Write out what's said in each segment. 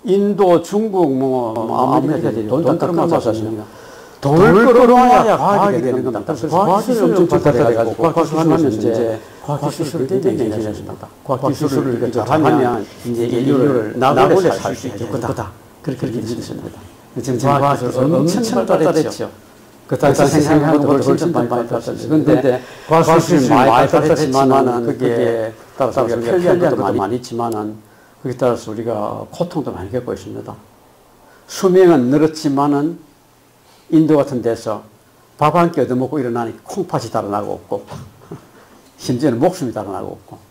인도, 중국, 아메리카들이 돈 끌어모아서 샀습니다. 돈을 끌어모아야 과학이 되는 겁니다. 그래서 과학기술을 엄청 발달해가지고 과학기술을 하면 이제 과학기술을 대변해집니다. 과학기술을 잘하면 이제 인류를 나고래 살 수 있게 될 거다. 그렇게 믿습니다. 지금 과학기술은 엄청 발달했죠. 그 당시 생각하는 것보다 훨씬 많이 발달했어요. 그런데 과학기술이 많이 발달했지만은 그게 따라서 우리가 편리한 것도 많이 있지만은 거기에 따라서 우리가 고통도 많이 겪고 있습니다. 수명은 늘었지만은 인도 같은 데서 밥 한 끼 얻어먹고 일어나니 콩팥이 달아나고 없고 심지어는 목숨이 달아나고 없고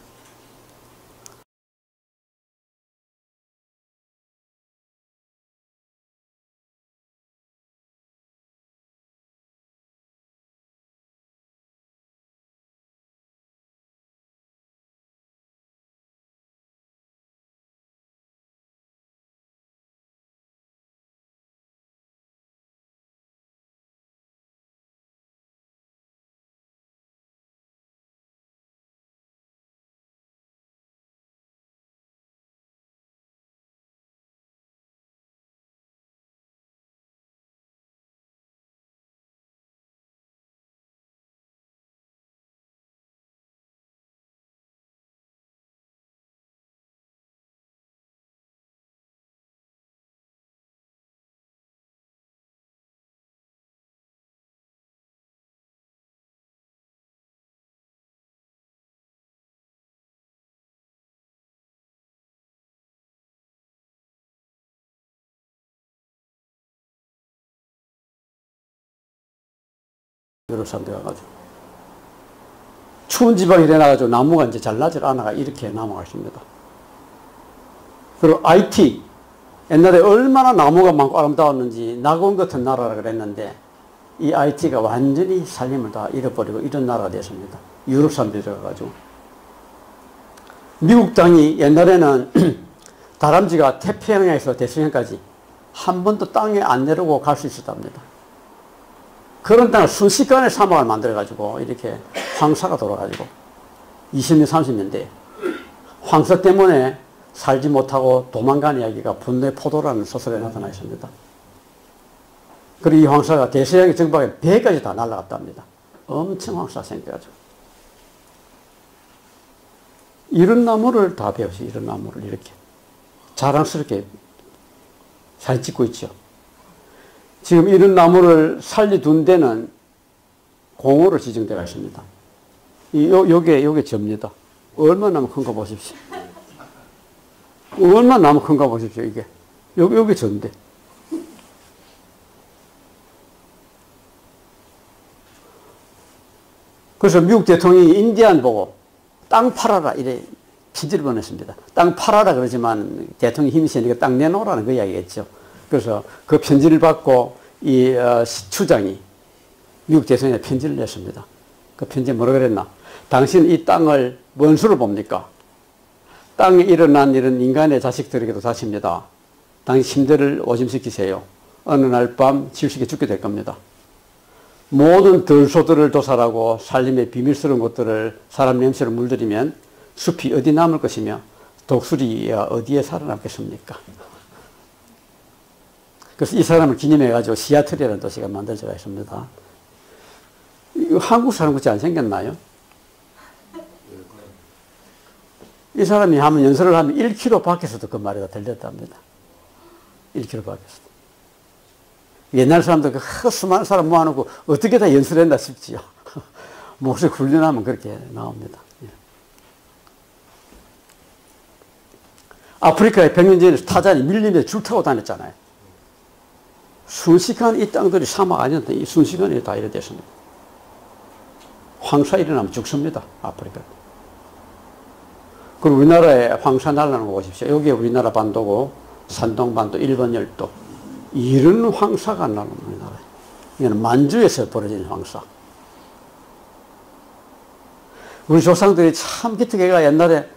유럽 사람들 가가지고 추운 지방에 내놔가지고 나무가 이제 잘나질 않아가 이렇게 남아가십니다. 그리고 IT 옛날에 얼마나 나무가 많고 아름다웠는지 낙원 같은 나라라 그랬는데 이 IT가 완전히 살림을 다 잃어버리고 이런 나라가 됐습니다. 유럽 사람들이 들어가가지고 미국 땅이 옛날에는 다람쥐가 태평양에서 대서양까지 한 번도 땅에 안 내려오고 갈 수 있었답니다. 그런 땅을 순식간에 사막을 만들어가지고 이렇게 황사가 돌아가지고 20년, 30년대 황사 때문에 살지 못하고 도망간 이야기가 분노의 포도라는 소설에 나타나 있습니다. 그리고 이 황사가 대서양의 정박에 배까지 다 날아갔답니다. 엄청 황사가 생겨가지고. 이런 나무를 다 배우세요. 이런 나무를 이렇게 자랑스럽게 잘 짓고 있죠. 지금 이런 나무를 살려둔 데는 공호로 지정되어 있습니다. 요게 접니다. 얼마나 큰 거 보십시오. 얼마나 큰 거 보십시오, 이게. 요게 전데. 그래서 미국 대통령이 인디안 보고 땅 팔아라, 이래 편지를 보냈습니다. 땅 팔아라 그러지만 대통령이 힘이 세니까 땅 내놓으라는 그 이야기겠죠. 그래서 그 편지를 받고 이 추장이 미국 대통령에 편지를 냈습니다. 그 편지에 뭐라 그랬나? 당신은 이 땅을 뭔 수로 봅니까? 땅에 일어난 이런 인간의 자식들에게도 다십니다. 당신 심대를 오줌시키세요. 어느 날 밤 질식에 죽게 될 겁니다. 모든 들소들을 도살하고 살림의 비밀스러운 것들을 사람 냄새로 물들이면 숲이 어디 남을 것이며 독수리 어디에 살아남겠습니까? 그래서 이 사람을 기념해가지고 시애틀이라는 도시가 만들어져 있습니다. 이거 한국 사람 같이 안 생겼나요? 이 사람이 하면 연설을 하면 1km 밖에서도 그 말이 다 들렸답니다. 1km 밖에서도. 옛날 사람들 그 수많은 사람 모아놓고 어떻게 다 연설했나 싶지요. 목소리 훈련하면 그렇게 나옵니다. 예. 아프리카의 백년전에서 타잔이 밀림에 줄 타고 다녔잖아요. 순식간에 이 땅들이 사막 아니었는데 이 순식간에 다 이래 됐습니다. 황사 일어나면 죽습니다. 아프리카. 그리고 우리나라에 황사 날라는 거 보십시오. 여기에 우리나라 반도고 산동반도, 일본 열도. 이런 황사가 나는 우리나라에. 이거는 만주에서 벌어진 황사. 우리 조상들이 참 기특해가 옛날에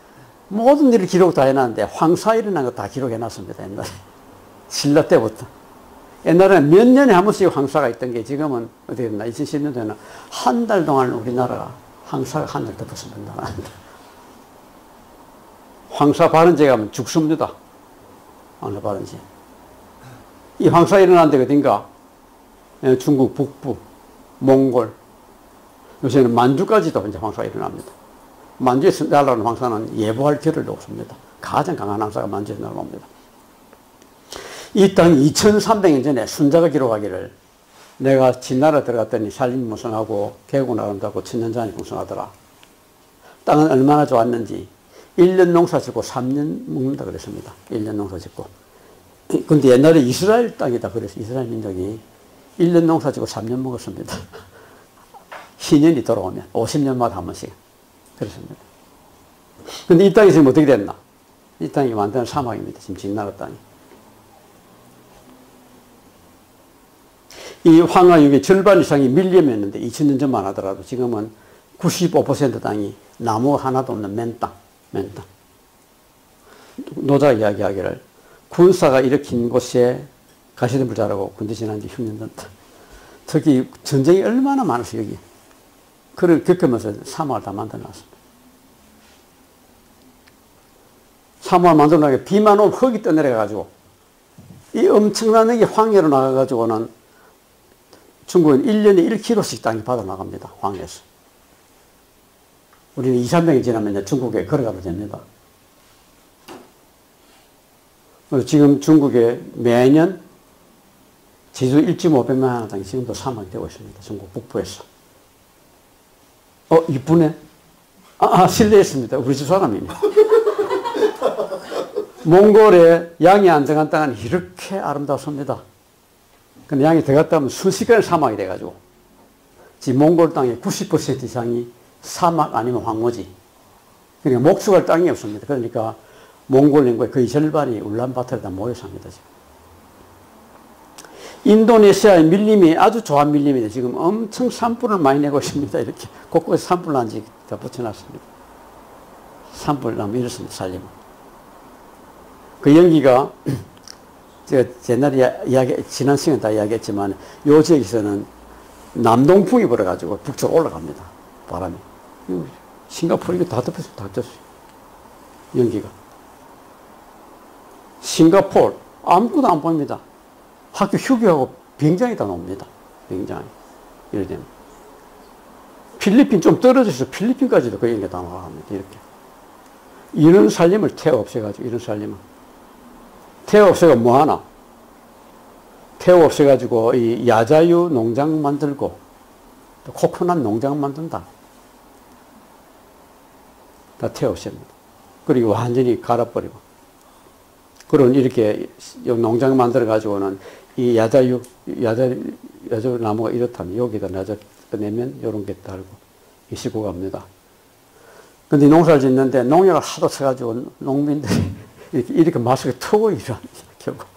모든 일을 기록 다 해놨는데 황사 일어난 거 다 기록해놨습니다. 옛날에. 신라 때부터. 옛날에는 몇 년에 한 번씩 황사가 있던 게 지금은 어떻게 됐나? 2010년도에는 한 달 동안 우리나라가 황사가 한 달 덮었습니다. 황사 발원제 가면 죽습니다. 황사 발원지. 이 황사가 일어난 데가 어딘가? 중국 북부, 몽골, 요새는 만주까지도 이제 황사가 일어납니다. 만주에서 날아오는 황사는 예보할 겨를도 없습니다. 가장 강한 황사가 만주에서 날아옵니다. 이 땅이 2300년 전에 순자가 기록하기를 내가 진나라 들어갔더니 산림 무성하고 계곡 나간다고 천년잔이 풍성하더라. 땅은 얼마나 좋았는지 1년 농사 짓고 3년 먹는다 그랬습니다. 1년 농사 짓고. 근데 옛날에 이스라엘 땅이다 그래서 이스라엘 민족이 1년 농사 짓고 3년 먹었습니다. 희년이 돌아오면 50년마다 한 번씩 그렇습니다. 근데 이 땅이 지금 어떻게 됐나? 이 땅이 완전 사막입니다. 지금 진나라 땅이. 이 황하육의 절반 이상이 밀림이었는데 2000년 전만 하더라도 지금은 95% 땅이 나무 하나도 없는 맨땅. 노자가 이야기하기를 군사가 일으킨 곳에 가시덤불 자라고 군대 지난 지 10년 전다. 특히 전쟁이 얼마나 많았어요, 여기. 그걸 겪으면서 사막을 다 만들어 놨습니다. 사막을 만들어 놨는데 비만 오면 흙이 떠내려가지고 이 엄청난 흙이 황해로 나가가지고는 중국은 1년에 1km씩 땅이 받아 나갑니다. 황해에서. 우리는 2, 300년 지나면 중국에 걸어가도 됩니다. 그래서 지금 중국에 매년 지수 1.500만 원 땅이 지금도 사막이 되고 있습니다. 중국 북부에서. 이쁘네. 실례했습니다. 우리 집 사람이네. 몽골의 양이 안정한 땅은 이렇게 아름답습니다. 근데 양이 들어갔다 하면 순식간에 사막이 돼가지고 지금 몽골 땅의 90% 이상이 사막 아니면 황무지. 그러니까 목축할 땅이 없습니다. 그러니까 몽골 인구의 거의 절반이 울란바토르에 다 모여 삽니다. 지금. 인도네시아의 밀림이 아주 좋은 밀림인데 지금 엄청 산불을 많이 내고 있습니다. 이렇게 곳곳에 산불난지 다 붙여놨습니다. 산불나면 이렇습니다. 살림. 그 연기가 제가 옛날에 지난 시간에 다 이야기했지만 요 지역에서는 남동풍이 불어가지고 북쪽으로 올라갑니다. 바람이. 싱가포르 이거 다 덮였어요. 다 덮였어요. 연기가. 싱가포르 아무것도 안 보입니다. 학교 휴교하고 비행장이 다 나옵니다. 비행장이. 이래 되면. 필리핀 좀 떨어져서 필리핀까지도 그 연기가 다 나갑니다. 이렇게. 이런 살림을 태워 없애가지고, 이런 살림을. 태워 없애가 뭐 하나? 태워 없애가지고 이 야자유 농장 만들고, 또 코코넛 농장 만든다. 다 태워 없앱니다. 그리고 완전히 갈아버리고. 그런 이렇게 농장 만들어가지고는 이 야자유 나무가 이렇다면 여기다 내면 이런 게 달고 싣고 갑니다. 근데 농사를 짓는데 농약을 하도 쳐가지고 농민들이 이렇게 마스크 트고 일합니다. 결국.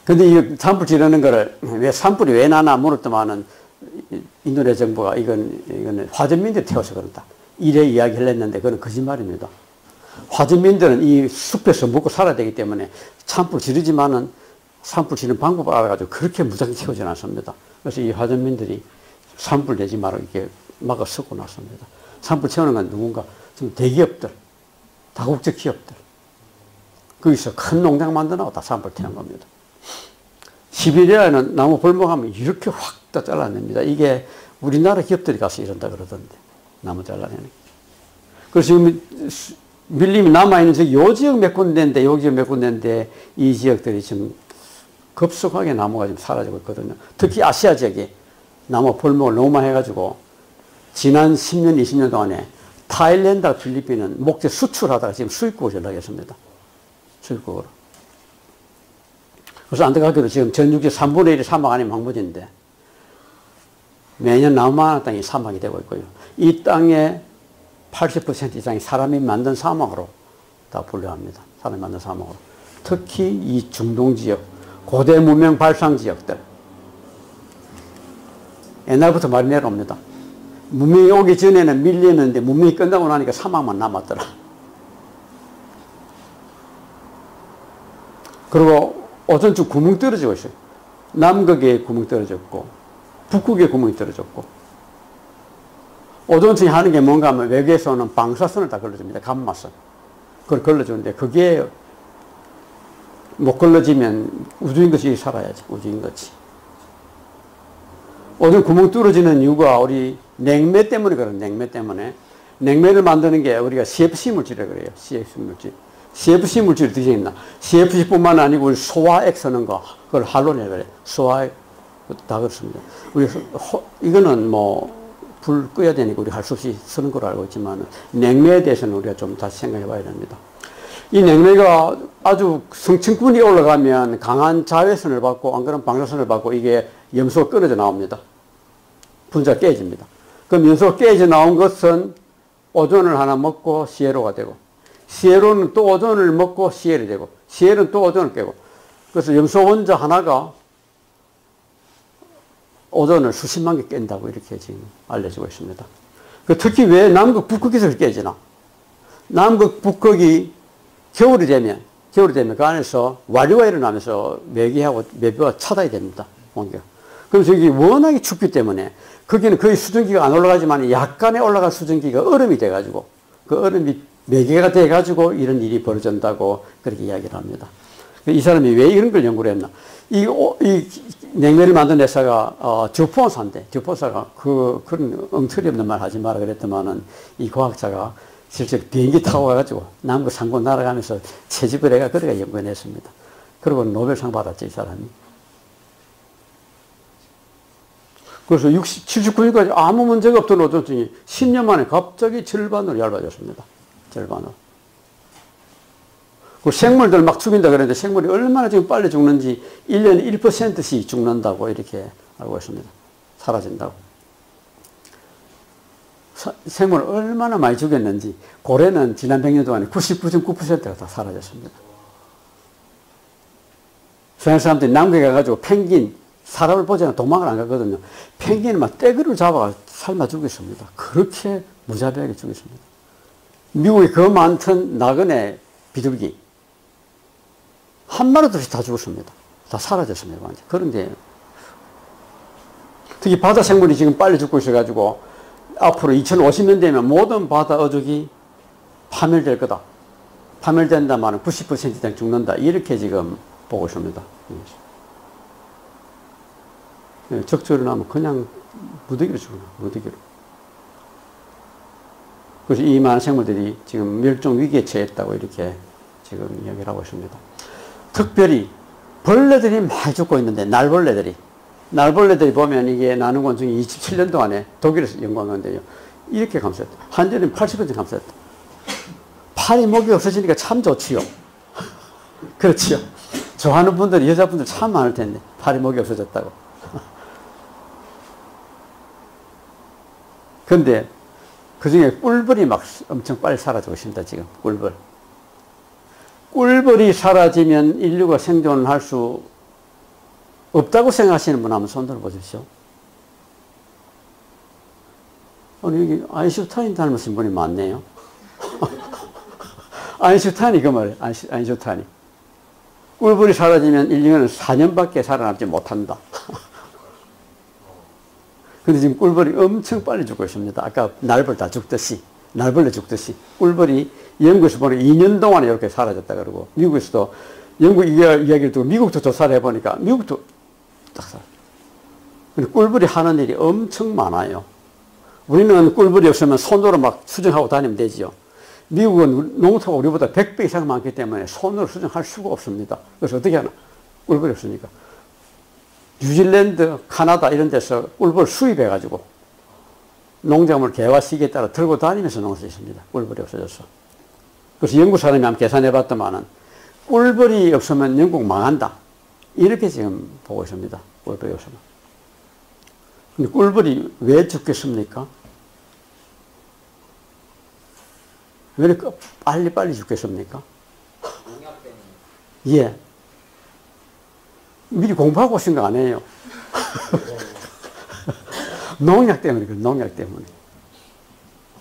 근데 이 산불 지르는 거를 왜 산불이 왜 나나 물었더만은 인도네시아 정부가 이건 화전민들이 태워서 그런다. 이래 이야기를 했는데 그건 거짓말입니다. 화전민들은 이 숲에서 먹고 살아야 되기 때문에 산불 지르지만은 산불 지르는 방법을 알아가지고 그렇게 무작위 태우지는 않습니다. 그래서 이 화전민들이 산불 내지 말고 이렇게 막아 쓰고 났습니다. 산불 채우는 건 누군가 지금 대기업들, 다국적 기업들 거기서 큰 농장 만들어놓고 다 산불 태운 겁니다. 시베리아에는 나무 벌목하면 이렇게 확 다 잘라냅니다. 이게 우리나라 기업들이 가서 이런다 그러던데 나무 잘라내는 게. 그래서 지금 밀림이 남아있는 지역, 요 지역 몇 군데인데, 요 지역 몇 군데인데, 이 지역들이 지금 급속하게 나무가 지금 사라지고 있거든요. 특히 아시아 지역이 나무 벌목을 너무 많이 해가지고, 지난 10년, 20년 동안에 타일랜드와 필리핀은 목재 수출하다가 지금 수입국으로 전락했습니다. 수입국으로. 그래서 안타깝게도 지금 전국의 3분의 1이 사막 아니면 황무지인데, 매년 나무 많은 땅이 사막이 되고 있고요. 이 땅의 80% 이상이 사람이 만든 사막으로 다 분류합니다. 사람이 만든 사막으로. 특히 이 중동 지역, 고대 문명 발상 지역들. 옛날부터 말이 내려옵니다. 문명이 오기 전에는 밀렸는데 문명이 끝나고 나니까 사막만 남았더라. 그리고 오전쯤 구멍 떨어지고 있어요. 남극에 구멍 떨어졌고 북극에 구멍이 떨어졌고 오존층이 하는 게 뭔가 하면 외계에서 오는 방사선을 다 걸러줍니다. 감마선. 그걸 걸러주는데 그게 못 걸러지면 우주인 것이 살아야지. 우주인 것이. 오존 구멍 뚫어지는 이유가 우리 냉매 때문에 그런 냉매 때문에. 냉매를 만드는 게 우리가 CFC 물질이라고 그래요. CFC 물질. CFC 물질이 어떻게 있나? CFC뿐만 아니고 우리 소화액 쓰는 거, 그걸 할론이라고 그래요. 소화액 다 그렇습니다. 우리 이거는 뭐 불 끄야 되니까 우리 할 수 없이 쓰는 걸로 알고 있지만 냉매에 대해서는 우리가 좀 다시 생각해 봐야 됩니다. 이 냉매가 아주 성층권이 올라가면 강한 자외선을 받고 안 그러면 방사선을 받고 이게 염소가 끊어져 나옵니다. 분자가 깨집니다. 그럼 염소가 깨져 나온 것은 오존을 하나 먹고 CLO가 되고 CLO는 또 오존을 먹고 CL이 되고 CL은 또 오존을 깨고 그래서 염소 원자 하나가 오존을 수십만 개 깬다고 이렇게 지금 알려지고 있습니다. 특히 왜 남극, 북극에서 깨지나? 남극, 북극이 겨울이 되면 그 안에서 와류가 일어나면서 매기하고 매부가 차단이 됩니다. 온기가. 그럼 저기 워낙에 춥기 때문에 거기는 거의 수증기가 안 올라가지만 약간의 올라간 수증기가 얼음이 돼가지고 그 얼음이 매개가 돼가지고 이런 일이 벌어진다고 그렇게 이야기를 합니다. 이 사람이 왜 이런 걸 연구를 했나? 이 냉매를 만든 회사가 듀폰사인데 듀폰사가 그런 엉터리 없는 말 하지 마라 그랬더만은 이 과학자가 실제 비행기 타고 가가지고 남극 상공 날아가면서 채집을 해가 그래가 연구해냈습니다. 그리고 노벨상 받았죠, 이 사람이. 그래서 79년까지 아무 문제가 없던 오존층이 10년 만에 갑자기 절반으로 얇아졌습니다. 절반으로. 그 생물들 막 죽인다 그랬는데 생물이 얼마나 지금 빨리 죽는지 1년에 1%씩 죽는다고 이렇게 알고 있습니다. 사라진다고. 생물을 얼마나 많이 죽였는지 고래는 지난 100년 동안에 99.9%가 다 사라졌습니다. 서양 사람들이 남극에 가가지고 펭귄 사람을 보지 않아 도망을 안 가거든요. 펭귄을 막 떼그를 잡아 삶아 죽였습니다. 그렇게 무자비하게 죽였습니다. 미국에 그 많던 나그네 비둘기 한 마리도 없이 다 죽었습니다. 다 사라졌습니다. 완전. 그런데 특히 바다 생물이 지금 빨리 죽고 있어가지고 앞으로 2050년 되면 모든 바다 어족이 파멸될 거다. 파멸된다면 90% 이상 죽는다. 이렇게 지금 보고 있습니다. 적절히 나면 그냥 무더기로 죽어요. 무더기로. 그래서 이 많은 생물들이 지금 멸종 위기에 처했다고 이렇게 지금 이야기를 하고 있습니다. 특별히 벌레들이 많이 죽고 있는데 날벌레들이 보면 이게 나는곤 중에 27년 동안에 독일에서 연구한 건데요. 이렇게 감소했다. 한전은 80% 감소했다. 팔이 목이 없어지니까 참 좋지요. 그렇지요. 좋아하는 분들이 여자분들 참 많을 텐데 팔이 목이 없어졌다고. 그런데 그 중에 꿀벌이 막 엄청 빨리 사라지고 있습니다. 지금 꿀벌. 꿀벌이 사라지면 인류가 생존할 수 없다고 생각하시는 분 한번 손 들어보십시오. 여기 아인슈타인 닮으신 분이 많네요. 아인슈타인이 그 말이에요. 아인슈타인이. 꿀벌이 사라지면 인류는 4년밖에 살아남지 못한다. 근데 지금 꿀벌이 엄청 빨리 죽고 있습니다. 아까 날벌 다 죽듯이, 날벌레 죽듯이. 꿀벌이 영국에서 보니 2년 동안에 이렇게 사라졌다 그러고, 미국에서도 영국 이야기를 듣고 미국도 조사를 해보니까 미국도 딱 사라졌어요. 근데 꿀벌이 하는 일이 엄청 많아요. 우리는 꿀벌이 없으면 손으로 막 수정하고 다니면 되지요. 미국은 농토가 우리보다 100배 이상 많기 때문에 손으로 수정할 수가 없습니다. 그래서 어떻게 하나? 꿀벌이 없으니까. 뉴질랜드, 카나다 이런 데서 꿀벌 수입해가지고 농작물 개화 시기에 따라 들고 다니면서 농사 짓습니다. 꿀벌이 없어져서. 그래서 영국 사람이 한번 계산해봤더만은 꿀벌이 없으면 영국 망한다. 이렇게 지금 보고 있습니다. 꿀벌이 없으면. 근데 꿀벌이 왜 죽겠습니까? 왜 이렇게 빨리 죽겠습니까? 농약 때문에. 예. 미리 공부하고 오신 거 아니에요. 농약 때문에, 농약 때문에.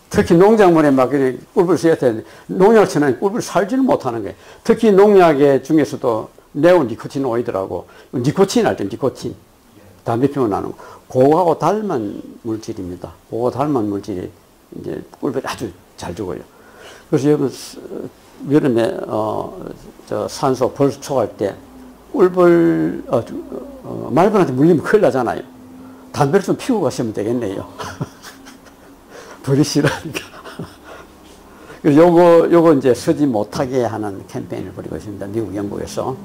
특히 농작물에 막 꿀벌 써야 되는데, 농약을 쳐놓으면 꿀벌 살지를 못하는 거예요. 특히 농약 중에서도 네오니코틴오이드라고, 니코틴 할 때, 니코틴. 담배 피우면 나는 거. 그거하고 닮은 물질입니다. 그거 닮은 물질이 이제 꿀벌이 아주 잘 죽어요. 그래서 여러분, 여름에 저 산소 벌 초할 때 꿀벌 말벌한테 물리면 큰일 나잖아요. 담배를 좀 피우고 가시면 되겠네요. 벌이 싫어하니까. 그래서 요거 이제 서지 못하게 하는 캠페인을 벌이고 있습니다. 미국 영국에서.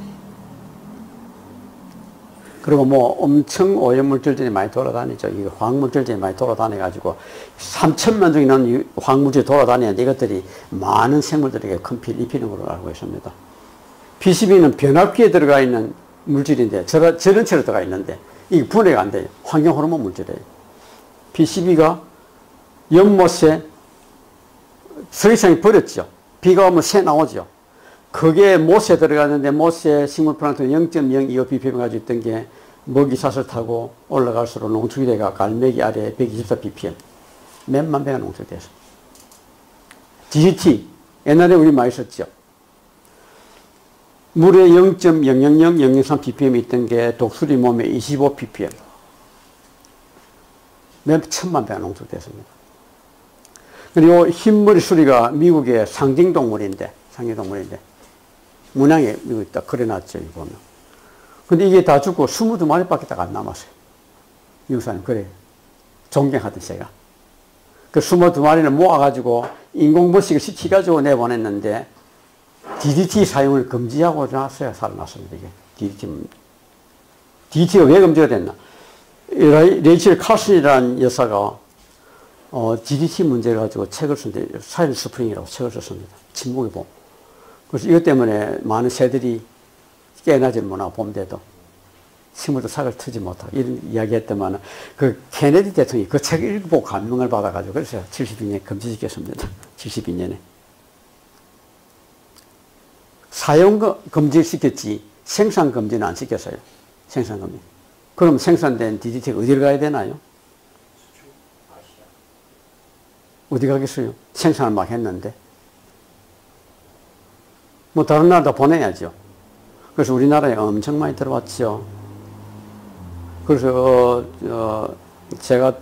그리고 뭐 엄청 오염물질들이 많이 돌아다니죠. 이 화학물질들이 많이 돌아다녀가지고 3천만 종이는 화학물질이 돌아다니는데 이것들이 많은 생물들에게 큰 피해를 입히는 걸로 알고 있습니다. PCB는 변압기에 들어가 있는 물질인데 절연체로 들어가 있는데 이게 분해가 안 돼요. 환경호르몬 물질이에요. PCB가 연못에 서해상이 버렸죠. 비가 오면 새 나오죠. 그게 못에 들어가는데 못에 식물플랑크톤 0.025 ppm 가지고 있던 게 먹이사슬 타고 올라갈수록 농축이 돼가 갈매기 아래에 124 ppm 몇만 배가 농축돼서 DDT 옛날에 우리 많이 썼죠. 물에 0.000003 ppm 있던 게 독수리 몸에 25 ppm 몇 천만 배가 농축됐습니다. 그리고 흰머리 수리가 미국의 상징동물인데 문양에 미국에 딱 그려놨죠, 이거 보면. 근데 이게 다 죽고 22마리밖에 딱 안 남았어요. 미국 사람, 그래. 존경하던 새가. 그 22마리를 모아가지고 인공번식을 시켜가지고 내보냈는데, DDT 사용을 금지하고 나서야 살아났습니다, 이게. DDT가 왜 금지가 됐나? 레이첼 칼슨이라는 여사가, DDT 문제를 가지고 책을 썼는데, 사이렌 스프링이라고 책을 썼습니다. 침묵의 봄. 그래서 이것 때문에 많은 새들이 깨어나지 못하고 봄돼도 식물도 sak을 트지 못하고 이런 이야기 했더만 그 케네디 대통령이 그 책을 읽고 감명을 받아가지고 그래서 72년에 금지시켰습니다. 72년에. 사용 금지시켰지 생산 금지는 안 시켰어요. 생산 금지. 그럼 생산된 DDT가 어디를 가야 되나요? 어디 가겠어요? 생산을 막 했는데. 뭐 다른 나라 다 보내야죠. 그래서 우리나라에 엄청 많이 들어왔죠. 그래서 제가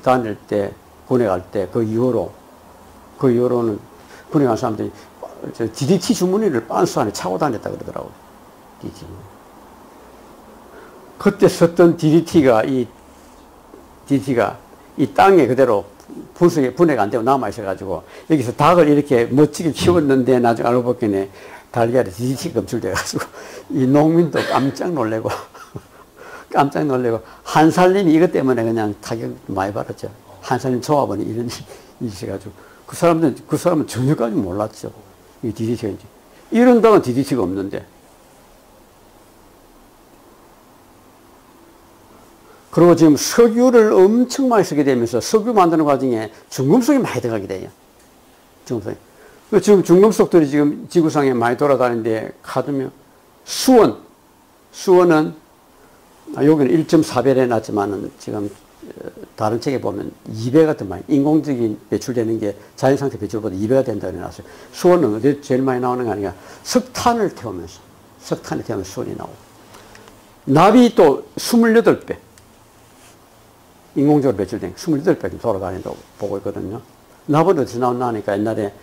다닐 때 군에 갈 때 그 이후로는 군에 간 사람들이 DDT 주머니를 빤스 안에 차고 다녔다 그러더라고요. DDT. 그때 썼던 DDT가 이 땅에 그대로 분해가 안 되고 남아있어가지고, 여기서 닭을 이렇게 멋지게 키웠는데, 나중에 알고 보기에는 달걀에 DDT가 검출돼가지고, 이 농민도 깜짝 놀래고, 한살림이 이것 때문에 그냥 타격 많이 받았죠. 한살림 조합원이 이런 일이 있어가지고, 그 사람은 전혀까지 몰랐죠. 이 DDT가 이제. 이런 땅은 DDT가 없는데. 그리고 지금 석유를 엄청 많이 쓰게 되면서 석유 만드는 과정에 중금속이 많이 들어가게 돼요. 중금속이. 지금 중금속들이 지금 지구상에 많이 돌아다니는데, 카드뮴, 수원은, 여기는 1.4배 해놨지만은 지금 다른 책에 보면 2배가 더 많이, 인공적인 배출되는 게 자연상태 배출보다 2배가 된다고 해놨어요. 수원은 어디 제일 많이 나오는 게 아니라 석탄을 태우면서 수원이 나오고. 납이 또 28배. 인공적으로 배출된 28배 돌아다닌다고 보고 있거든요. 납은 어디서 나왔나 하니까 옛날에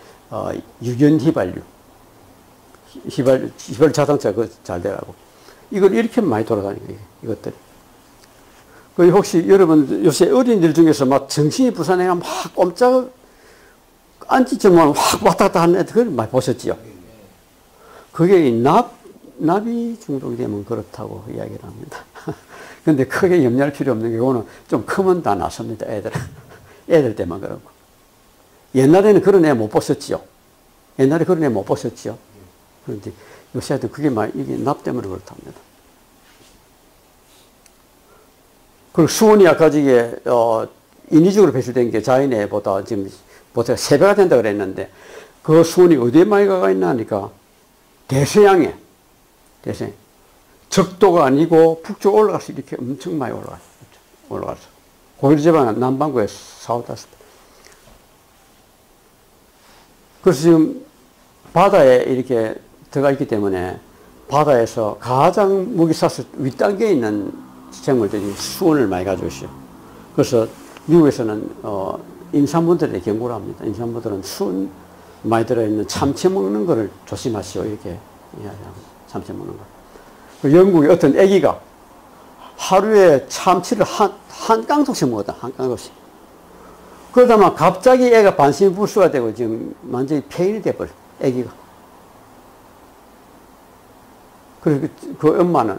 유견 휘발유 자동차가 잘 돼가고 이걸 이렇게 많이 돌아다니는 거예요. 이것들이. 그 혹시 여러분 요새 어린이들 중에서 막 정신이 부산해가 막 꼼짝 앉지만 확 왔다 갔다 하는 애들 많이 보셨지요? 그게 납이 중독이 되면 그렇다고 이야기를 합니다. 근데 크게 염려할 필요 없는 게, 그거는 좀 크면 다 낫습니다, 애들 때만 그렇고. 옛날에는 그런 애 못 보셨지요? 그런데 요새 하여튼 그게 이게 납 때문에 그렇답니다. 그리고 수온이 아까 이게, 인위적으로 배출된 게 자연에보다 지금 보통 3배가 된다 그랬는데, 그 수온이 어디에 많이 가가 있나 하니까, 대서양에. 적도가 아니고 북쪽 올라가서 이렇게 엄청 많이 올라갔어. 고일지방은 남반구에 4, 5배. 그래서 지금 바다에 이렇게 들어가 있기 때문에 바다에서 가장 먹이사슬 윗단계에 있는 생물들이 수온을 많이 가지고 있어요. 그래서 미국에서는 임산부들에게 경고를 합니다. 임산부들은 많이 들어있는 참치 먹는 거를 조심하시오. 이렇게 이야기합니다. 참치 먹는 거. 그 영국의 어떤 아기가 하루에 참치를 한 깡통씩 먹었다. 한 깡통씩. 그러다만 갑자기 애가 반신불수가 되고 지금 완전히 폐인이 돼버려. 아기가. 그래서 그 엄마는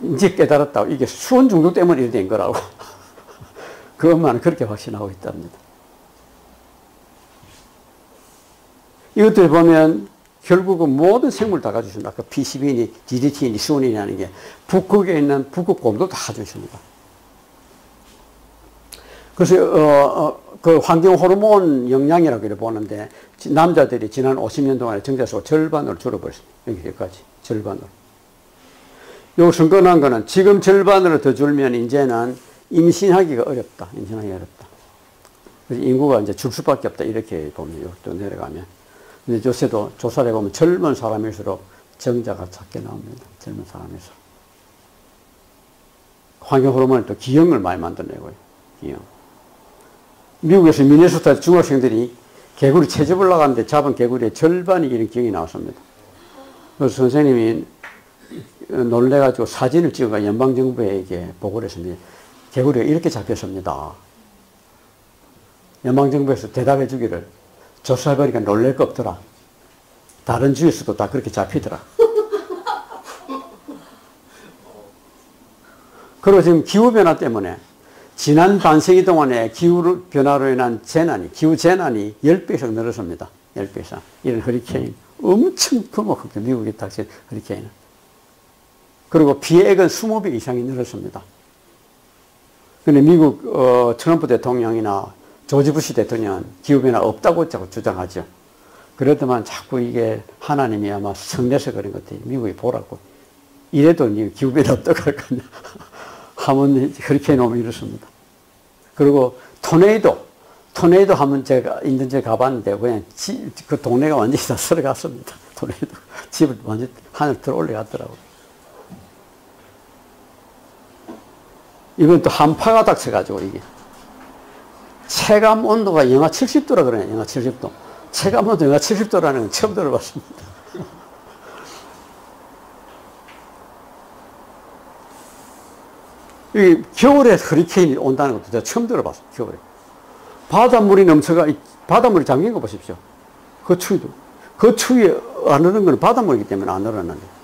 이제 깨달았다고. 이게 수은 중독 때문에 이렇게 된 거라고. 그 엄마는 그렇게 확신하고 있답니다. 이것들 보면 결국은 모든 생물 다 가져줍니다. 그 PCB니, DDT니, 수은이라는 게 북극에 있는 북극곰도 다 가져줍니다. 그래서 그 환경 호르몬 영향이라고 이렇게 보는데 남자들이 지난 50년 동안에 정자수가 절반으로 줄어버렸습니다. 여기까지 절반으로. 요 성건한 거는 지금 절반으로 더 줄면 이제는 임신하기가 어렵다. 임신하기가 어렵다. 그래서 인구가 이제 줄 수밖에 없다. 이렇게 보면 또 내려가면. 근데 요새도 조사를 해보면 젊은 사람일수록 정자가 작게 나옵니다. 젊은 사람일수록. 환경 호르몬은 또 기형을 많이 만들어내고요. 기형. 미국에서 미네소타 중학생들이 개구리 채집을 나갔는데 잡은 개구리의 절반이 이런 기형이 나왔습니다. 그래서 선생님이 놀래가지고 사진을 찍어가 연방정부에게 보고를 했습니다. 개구리가 이렇게 잡혔습니다. 연방정부에서 대답해 주기를 조사해보니까 놀랄 거 없더라. 다른 주에서도 다 그렇게 잡히더라. 그리고 지금 기후변화 때문에 지난 반세기 동안에 기후변화로 인한 재난이, 기후재난이 10배 이상 늘었습니다. 10배 이상. 이런 허리케인. 엄청 크고 미국에 닥친 허리케인은. 그리고 피해액은 20배 이상이 늘었습니다. 근데 미국 트럼프 대통령이나 조지 부시 대통령은 기후변화 없다고 자꾸 주장하죠. 그렇지만 자꾸 이게 하나님이 아마 성내서 그런 것 같아요. 미국이 보라고. 이래도 기후변화 없다고 할 거냐. 하면 허리케인 오면 이렇습니다. 그리고 토네이도 하면 제가 인도nesia 가봤는데 그냥 그 동네가 완전히 다 쓸어갔습니다. 토네이도. 집을 완전히 하늘 들어 올라갔더라고요. 이건 또 한파가 닥쳐가지고 이게. 체감 온도가 영하 70도라 그러네, 영하 70도. 체감 온도 영하 70도라는 건 처음 들어봤습니다. 이 겨울에 허리케인이 온다는 것도 제가 처음 들어봤어요, 겨울에. 바닷물이 바닷물이 잠긴 거 보십시오. 그 추위도. 그 추위에 안 흐르는 건 바닷물이기 때문에 안 흐르는데.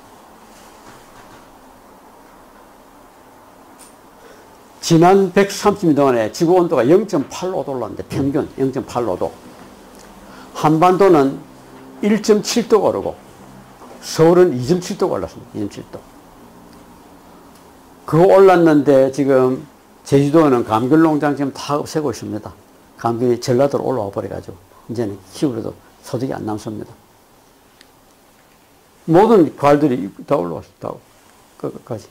지난 130년 동안에 지구 온도가 0.85도 올랐는데 평균 0.85도. 한반도는 1.7도가 오르고 서울은 2.7도가 올랐습니다. 2.7도. 그거 올랐는데 지금 제주도는 감귤농장 지금 다 없애고 있습니다. 감귤이 전라도로 올라와 버려가지고 이제는 키우려도 소득이 안 남습니다. 모든 과일들이 다 올라왔다고 끝까지.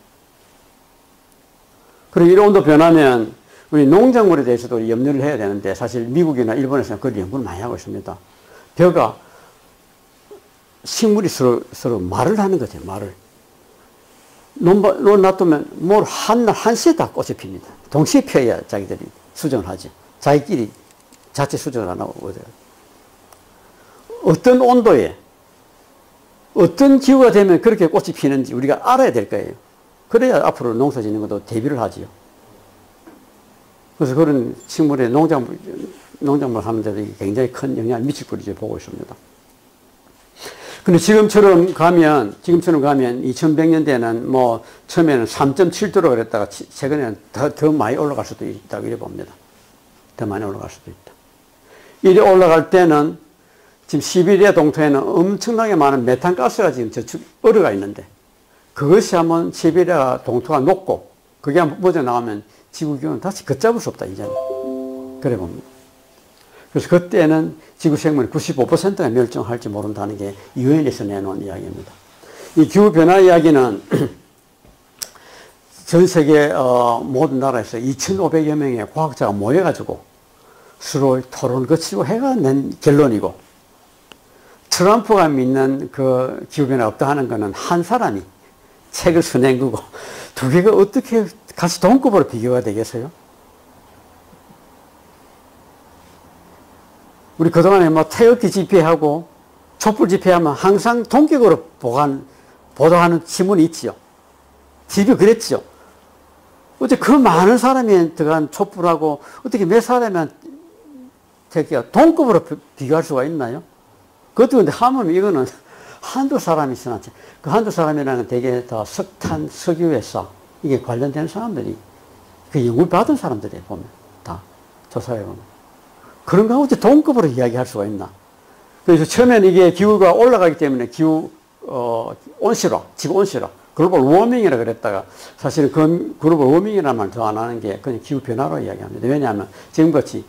그리고 이런 온도 변하면 우리 농작물에 대해서도 염려를 해야 되는데 사실 미국이나 일본에서는 그걸 연구를 많이 하고 있습니다. 벼가 식물이 서로 말을 하는 거죠. 말을. 논 놔두면 뭘 한시에 다 꽃이 핍니다. 동시에 펴야 자기들이 수정을 하죠. 자기끼리 자체 수정을 안 하고. 어떤 온도에 어떤 기후가 되면 그렇게 꽃이 피는지 우리가 알아야 될 거예요. 그래야 앞으로 농사 짓는 것도 대비를 하지요. 그래서 그런 식물에 농작물 하는 데도 굉장히 큰 영향을 미칠 거리죠. 보고 있습니다. 근데 지금처럼 가면 2100년대에는 뭐 처음에는 3.7도로 그랬다가 최근에는 더 많이 올라갈 수도 있다고 이래 봅니다. 더 많이 올라갈 수도 있다. 이래 올라갈 때는 지금 시베리아 동토에는 엄청나게 많은 메탄가스가 지금 얼어가 있는데 그것이 한번 시베리아 동토가 녹고 그게 한번 뻗어나가면 지구기온은 다시 걷잡을 수 없다 이제는. 그래 봅니다. 그래서 그때는 지구 생물이 95%가 멸종할지 모른다는 게 유엔에서 내놓은 이야기입니다. 이 기후변화 이야기는 전 세계 모든 나라에서 2,500여 명의 과학자가 모여가지고 서로 토론을 거치고 해가 낸 결론이고 트럼프가 믿는 그 기후변화 없다 하는 거는 한 사람이 책을 써낸 거고 두 개가 어떻게 같이 동급으로 비교가 되겠어요? 우리 그동안에 뭐 태극기 집회하고 촛불 집회하면 항상 동격으로 보도하는 신문이 있지요. TV 그랬지요. 어째 그 많은 사람이 들어간 촛불하고 어떻게 몇 사람이 태극기가 동급으로 비교할 수가 있나요? 그것도 근데 하면 이거는 한두 사람이 있어놨지. 그 한두 사람이라는 건 되게 다 석탄, 석유회사, 이게 관련된 사람들이, 그 연구를 받은 사람들이 보면, 다 조사해 보면. 그런 거 어떻게 동급으로 이야기할 수가 있나. 그래서 처음에는 이게 기후가 올라가기 때문에 기후, 온실화, 지구 온실화, 글로벌 워밍이라 그랬다가 사실은 그 글로벌 워밍이라는 말 더 안 하는 게 그냥 기후 변화로 이야기합니다. 왜냐하면 지금같이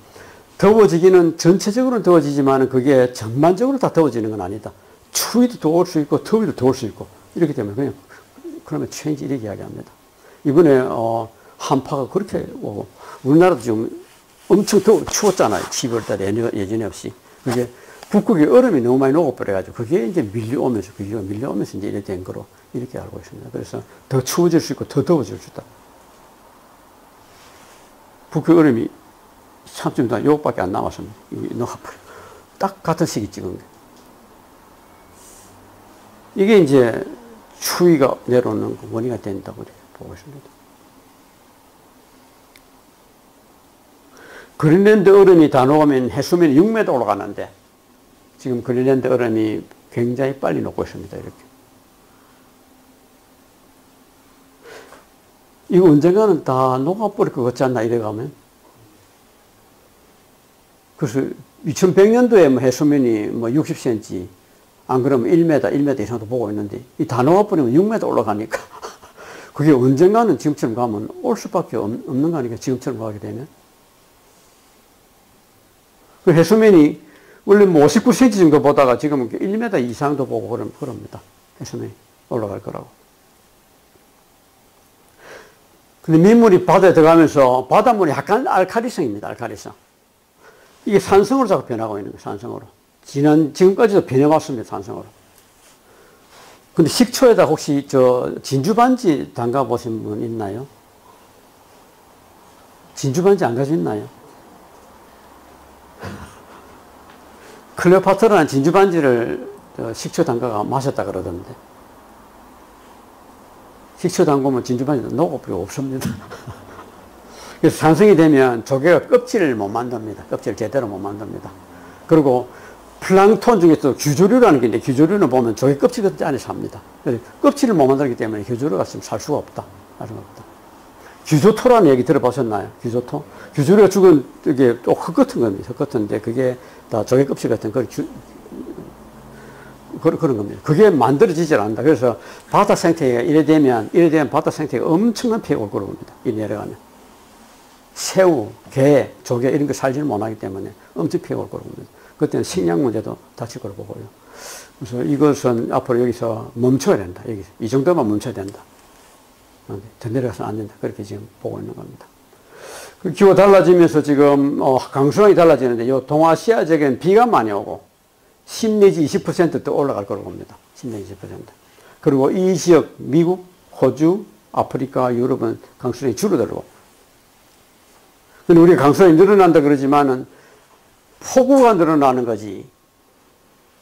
더워지기는 전체적으로는 더워지지만 그게 전반적으로 다 더워지는 건 아니다. 추위도 더울 수 있고 더위도 더울 수 있고 이렇기 때문에 그냥 그러면 체인지 이렇게 이야기합니다. 이번에 한파가 그렇게 오고 우리나라도 지금 엄청 추웠잖아요. 12월달에 예전에 없이. 그게 북극에 얼음이 너무 많이 녹아버려가지고 그게 이제 밀려오면서 이제 이렇게 된 거로 이렇게 알고 있습니다. 그래서 더 추워질 수 있고 더 더워질 수 있다. 북극 얼음이 3주 동안 요것밖에 안 남았습니다. 녹아버려. 딱 같은 시기 찍은 게. 이게 이제 추위가 내려오는 원인이 된다고 보고 있습니다. 그린랜드 얼음이 다 녹으면 해수면이 6m 올라가는데 지금 그린랜드 얼음이 굉장히 빨리 녹고 있습니다. 이렇게. 이거 언젠가는 다 녹아버릴 것 같지 않나 이래가면. 그래서 2100년도에 뭐 해수면이 뭐 60cm, 안 그러면 1m 이상도 보고 있는데, 이 다 녹아버리면 6m 올라가니까, 그게 언젠가는 지금처럼 가면 올 수밖에 없는 거 아니까, 지금처럼 가게 되면. 그 해수면이 원래 뭐 59cm 정도 보다가 지금은 1m 이상도 보고 그럽니다. 해수면이 올라갈 거라고. 근데 민물이 바다에 들어가면서 바닷물이 약간 알칼리성입니다. 알칼리성. 이게 산성으로 자꾸 변하고 있는 거예요. 산성으로. 지금까지도 변해왔습니다. 산성으로. 근데 식초에다 혹시 진주반지 담가 보신 분 있나요? 진주반지 안 가지고 있나요? 클레오파트라는 진주반지를 식초 담가가 마셨다 그러던데. 식초 담그면 진주반지도 녹아버리고 없습니다. 그래서 산성이 되면 조개가 껍질을 못 만듭니다. 껍질을 제대로 못 만듭니다. 그리고 플랑톤 중에서 규조류라는 게 있는데 규조류는 보면 조개 껍질 같은 안에 삽니다. 그래서 껍질을 못 만들기 때문에 규조류가 있으면 살 수가 없다. 살 수가 없다. 규조토라는 얘기 들어보셨나요? 규조토? 규조류가 죽은 이게 또 흙 같은 겁니다. 흙 같은데 그게 다 조개 껍질 같은 그런 겁니다. 그게 만들어지질 않는다. 그래서 바다 생태계가 이래 되면 바다 생태계가 엄청난 피해가 올 거라고 봅니다. 이 내려가면. 새우, 게, 조개 이런 거 살지를 못하기 때문에 엄청 피해가 올 거라고 봅니다. 그때는 식량 문제도 닥칠 거라고 보고요. 그래서 이것은 앞으로 여기서 멈춰야 된다. 여기서. 이 정도만 멈춰야 된다. 더 내려가서는 안 된다. 그렇게 지금 보고 있는 겁니다. 그 기후 달라지면서 지금 강수량이 달라지는데 요 동아시아 지역엔 비가 많이 오고 10 내지 20% 더 올라갈 거라고 봅니다. 10 내지 20%. 그리고 이 지역 미국, 호주, 아프리카, 유럽은 강수량이 줄어들고. 근데 우리가 강수량이 늘어난다 그러지만은 폭우가 늘어나는 거지.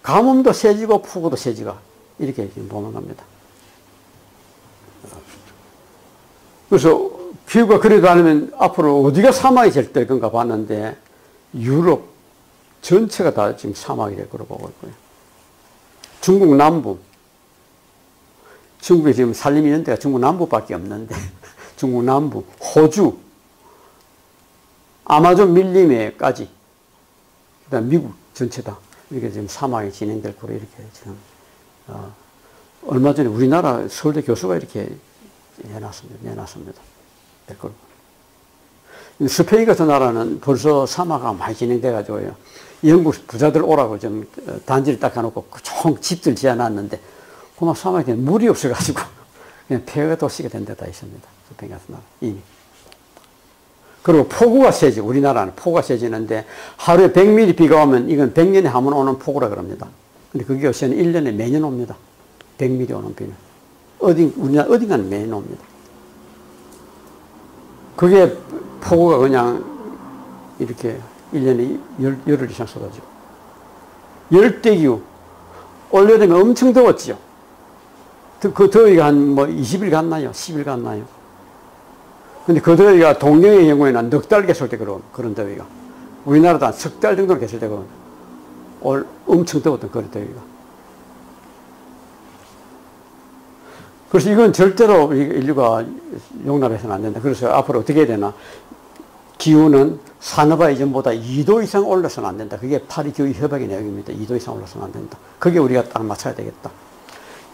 가뭄도 세지고 폭우도 세지가 이렇게 지금 보는 겁니다. 그래서 기후가 그래도 않으면 앞으로 어디가 사막이 될 건가 봤는데 유럽 전체가 다 지금 사막이 될 거로 보고 있고요. 중국 남부. 중국에 지금 산림이 있는 데가 중국 남부밖에 없는데 중국 남부, 호주, 아마존 밀림에까지 그다음 미국 전체다. 이렇게 지금 사막이 진행될 거로 이렇게 지금 얼마 전에 우리나라 서울대 교수가 이렇게 내놨습니다. 될 거로. 스페인 같은 나라는 벌써 사막가 많이 진행돼가지고요. 영국 부자들 오라고 좀 단지를 닦아놓고 총 집들 지어놨는데 그만 사막에 물이 없어가지고 그냥 폐허가 도시가 된 데다 있습니다. 스페인 같은 나라 이미. 그리고 폭우가 세지. 우리나라는 폭우가 세지는데 하루에 100mm 비가 오면 이건 100년에 한 번 오는 폭우라 그럽니다. 근데 그게 요새는 1년에 매년 옵니다. 100mm 오는 비는. 우리나라 어딘가는 매년 옵니다. 그게 폭우가 그냥 이렇게 1년에 열흘 이상 쏟아지고. 열대기후. 올 여름에 엄청 더웠지요. 그 더위가 한 20일 갔나요? 10일 갔나요? 근데 그 더위가 동경의 경우에는 넉 달 계속 때 그런 더위가. 우리나라도 한 석 달 정도 계속 되고, 엄청 더웠던 그런 더위가. 그래서 이건 절대로 인류가 용납해서는 안 된다. 그래서 앞으로 어떻게 해야 되나. 기후는 산업화 이전보다 2도 이상 올라서는 안 된다. 그게 파리 기후 협약의 내용입니다. 2도 이상 올라서는 안 된다. 그게 우리가 딱 맞춰야 되겠다.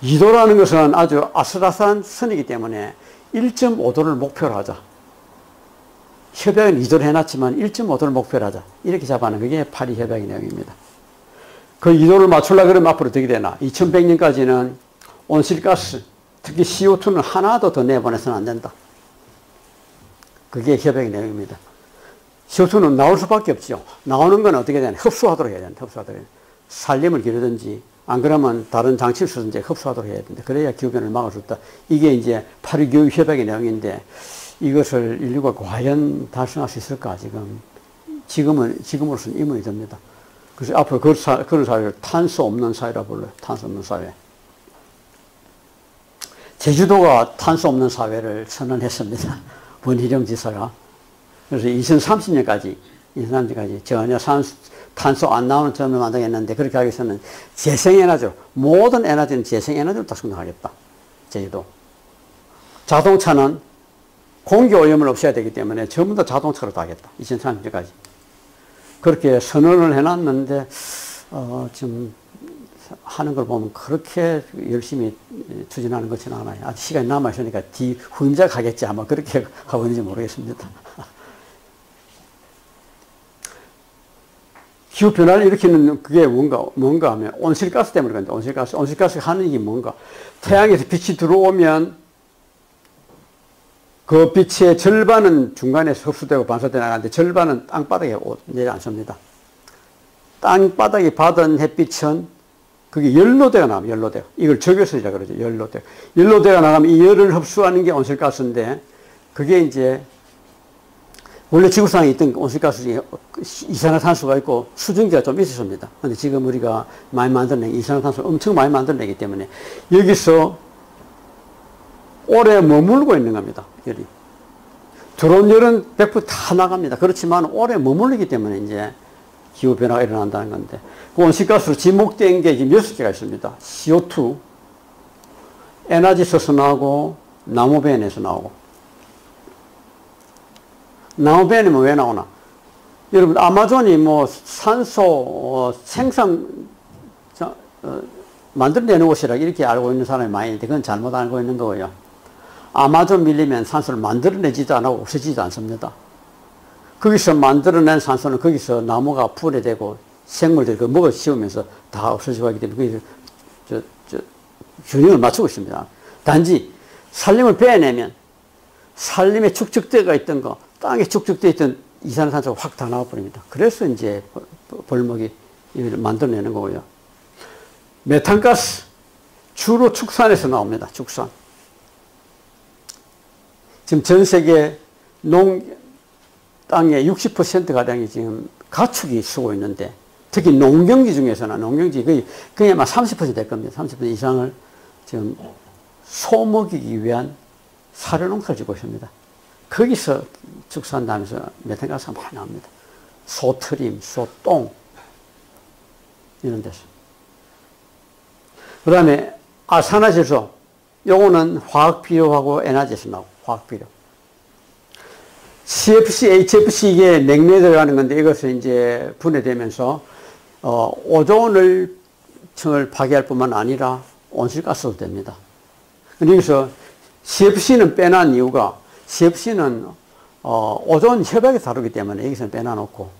2도라는 것은 아주 아슬아슬한 선이기 때문에 1.5도를 목표로 하자. 협약은 2도를 해놨지만 1.5도를 목표로 하자. 이렇게 잡아는 그게 파리 협약의 내용입니다. 그 2도를 맞추려고 그러면 앞으로 어떻게 되나. 2100년까지는 온실가스, 특히 CO2는 하나도 더 내보내서는 안 된다. 그게 협약의 내용입니다. CO2는 나올 수밖에 없죠. 나오는 건 어떻게 되나. 흡수하도록 해야 된다. 흡수하도록 해야 된다. 살림을 기르든지 안 그러면 다른 장치를 쓰든지 흡수하도록 해야 된다. 그래야 기후변화를 막을 수 있다. 이게 이제 파리 기후 협약의 내용인데 이것을 인류가 과연 달성할 수 있을까 지금으로서는 의문이 듭니다. 그래서 앞으로 그런 사회를 탄소 없는 사회라 불러요. 탄소 없는 사회. 제주도가 탄소 없는 사회를 선언했습니다. 원희룡 지사가. 그래서 2030년까지 전혀 탄소 안 나오는 점을 만들겠는데 그렇게 하기 위해서는 재생에너지로, 모든 에너지는 재생에너지로 다 성장하겠다. 제주도. 자동차는 공기 오염을 없애야 되기 때문에 전부 다 자동차로 다 하겠다. 2030년까지. 그렇게 선언을 해놨는데, 지금 하는 걸 보면 그렇게 열심히 추진하는 것은 않아요. 아직 시간이 남아있으니까 후임자가 가겠지. 아마 그렇게 하고 있는지 모르겠습니다. 기후변화를 일으키는 그게 뭔가 하면 온실가스 때문에 그런데 온실가스가 하는 일이 뭔가. 태양에서 빛이 들어오면 그 빛의 절반은 중간에서 흡수되고 반사되어 나가는데 절반은 땅바닥에 내지 않습니다. 땅바닥에 받은 햇빛은 그게 연로대가 나가면 연로대. 이걸 적외선이라고 그러죠. 연로대. 연로대가 나가면 이 열을 흡수하는 게 온실가스인데 그게 이제 원래 지구상에 있던 온실가스 중에 이산화탄소가 있고 수증기가 좀 있었습니다. 근데 지금 우리가 많이 만들어낸 이산화탄소를 엄청 많이 만들어내기 때문에 여기서 오래 머물고 있는 겁니다. 열이. 들어온 열은 100% 다 나갑니다. 그렇지만 오래 머물리기 때문에 이제 기후변화가 일어난다는 건데 그 온실가스로 지목된 게 지금 6개가 있습니다. CO2, 에너지소스 나오고 나무배연에서 나오고. 나무배연이면 왜 나오나? 여러분 아마존이 뭐 산소 생산 만들어내는 곳이라 이렇게 알고 있는 사람이 많이 있는데 그건 잘못 알고 있는 거고요. 아마존 밀리면 산소를 만들어내지도 않고 없어지지도 않습니다. 거기서 만들어낸 산소는 거기서 나무가 분해되고 생물들이 그 먹어 씌우면서 다 없어지고 하기 때문에 거기서 균형을 맞추고 있습니다. 단지 산림을 빼내면 산림에 축적되어 있던 거, 땅에 축적되어 있던 이산화탄소가 확 다 나와버립니다. 그래서 이제 벌목이 이걸 만들어내는 거고요. 메탄가스, 주로 축산에서 나옵니다. 축산. 지금 전 세계 땅의 60%가량이 지금 가축이 쓰고 있는데, 특히 농경지 중에서는, 농경지 거의 아마 30% 될 겁니다. 30% 이상을 지금 소 먹이기 위한 사료농사를 짓고 있습니다. 거기서 축산하면서 메탄가스가 많이 나옵니다. 소트림, 소똥, 이런 데서. 그 다음에 아산화질소, 요거는 화학비료하고 에너지에서 나오고, 화학비료. CFC, HFC 이게 냉매에 들어가는 건데 이것을 이제 분해되면서 오존을 층을 파괴할 뿐만 아니라 온실가스도 됩니다. 여기서 CFC는 빼놓은 이유가 CFC는 오존 협약에 다루기 때문에 여기서는 빼놔놓고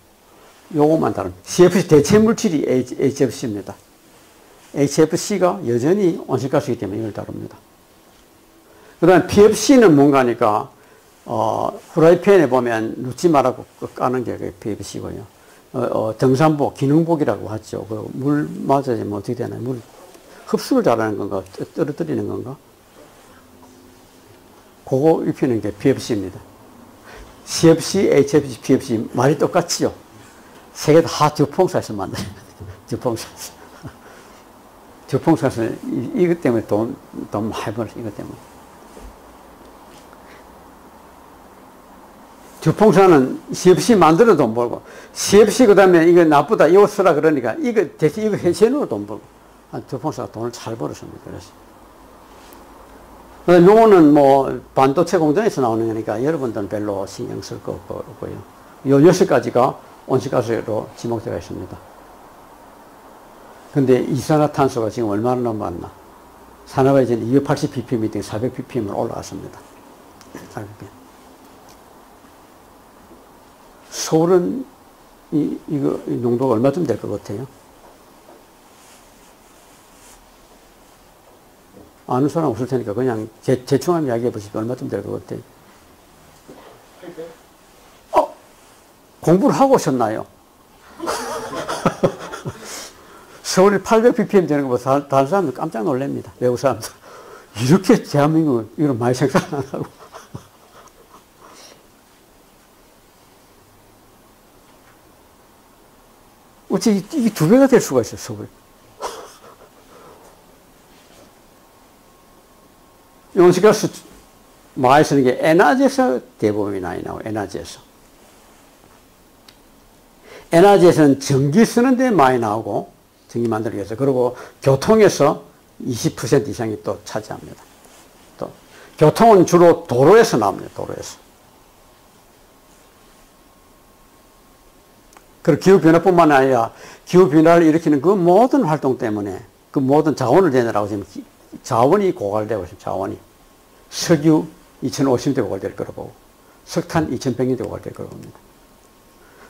요것만 다룹니다. CFC 대체 물질이 HFC입니다. HFC가 여전히 온실가스이기 때문에 이걸 다룹니다. 그 다음에 PFC는 뭔가 하니까 후라이팬에 보면 눕지 말라고 까는 게 PFC고요. 등산복, 기능복이라고 하죠. 그 물 맞아지면 어떻게 되나요? 물 흡수를 잘하는 건가? 떨어뜨리는 건가? 그거 입히는 게 PFC입니다. CFC, HFC, PFC 말이 똑같지요. 세계 다 주퐁사에서 만들어요. 주퐁사에서. 주퐁사에서 이것 때문에 돈 많이 벌었어요. 이것 때문에. 주퐁사는 CFC 만들어 돈 벌고, CFC 그 다음에 이거 나쁘다, 이거 쓰라 그러니까, 이거 대신 이거 해체로 돈 벌고. 주퐁사가 돈을 잘 벌었습니다. 그래서. 요거는 뭐, 반도체 공장에서 나오는 거니까 여러분들은 별로 신경 쓸 거 없고요. 요 6가지가 온실가스로 지목되어 있습니다. 근데 이산화탄소가 지금 얼마나 넘어갔나? 산업화이전 280ppm 등 400ppm으로 올라갔습니다. 400ppm. 서울은 이거 농도가 얼마쯤 될 것 같아요? 아는 사람 없을 테니까 그냥 대충 한번 이야기해 보시면 얼마쯤 될 것 같아요? 공부를 하고 오셨나요? 서울이 800ppm 되는 거 보고 다른 사람들 깜짝 놀랍니다. 외국 사람들. 이렇게 대한민국은 이걸 많이 생산 안 하고. 어째 이게 2배가 될 수가 있어요, 서울. 온실가스 많이 쓰는 게 에너지에서 대부분이 많이 나와요, 에너지에서. 에너지에서는 전기 쓰는 데 많이 나오고, 전기 만들기 위해서. 그리고 교통에서 20% 이상이 또 차지합니다. 또, 교통은 주로 도로에서 나옵니다, 도로에서. 그리고 기후변화뿐만 아니라 기후변화를 일으키는 그 모든 활동 때문에 그 모든 자원을 내느라고 지금 자원이 고갈되고 있습니다. 자원이. 석유 2050대 고갈될 거라고 보고, 석탄 2100년대 고갈될 거라고 봅니다.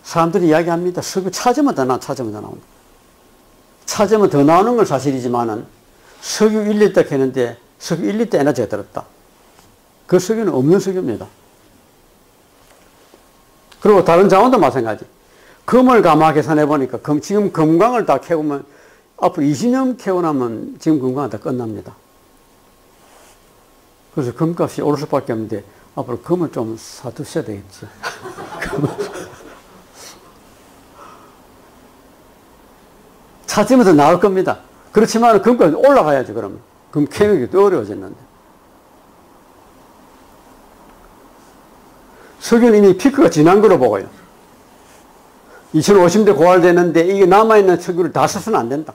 사람들이 이야기합니다. 석유 찾으면 더 찾으면 더 나온다. 찾으면 더 나오는 건 사실이지만은 석유 1리터 캐는데 석유 1리터 에너지가 들었다. 그 석유는 없는 석유입니다. 그리고 다른 자원도 마찬가지. 금을 가마 계산해 보니까 지금 금광을 다 캐오면 앞으로 20년 캐고 나면 지금 금광은 다 끝납니다. 그래서 금값이 오를 수밖에 없는데 앞으로 금을 좀 사두셔야 되겠죠. 찾으면 더 나올 겁니다. 그렇지만 금값이 올라가야죠, 그러면. 금 캐는 게 더 어려워졌는데. 석유는 이미 피크가 지난 거로 보고요. 2050대 고갈되는데 이게 남아있는 석유를 다 써서는 안 된다.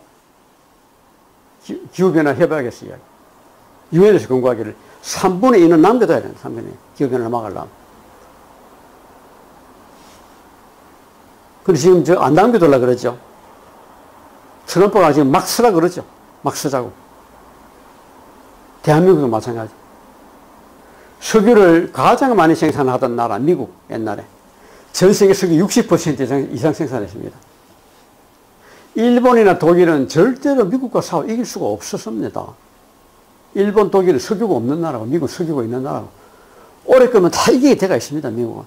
기후변화 협약에서 유엔에서 권고하기를 3분의 2는 남겨둬야 된다. 3분의 2. 기후변화를 막으려면. 근데 지금 안 남겨둘라 그러죠. 트럼프가 지금 막 쓰라 그러죠. 막 쓰자고. 대한민국도 마찬가지. 석유를 가장 많이 생산하던 나라, 미국, 옛날에. 전 세계 석유 60% 이상 생산했습니다. 일본이나 독일은 절대로 미국과 싸워 이길 수가 없었습니다. 일본, 독일은 석유가 없는 나라고, 미국 석유가 있는 나라고. 오래 끌면 다 이기게 돼가 있습니다, 미국은.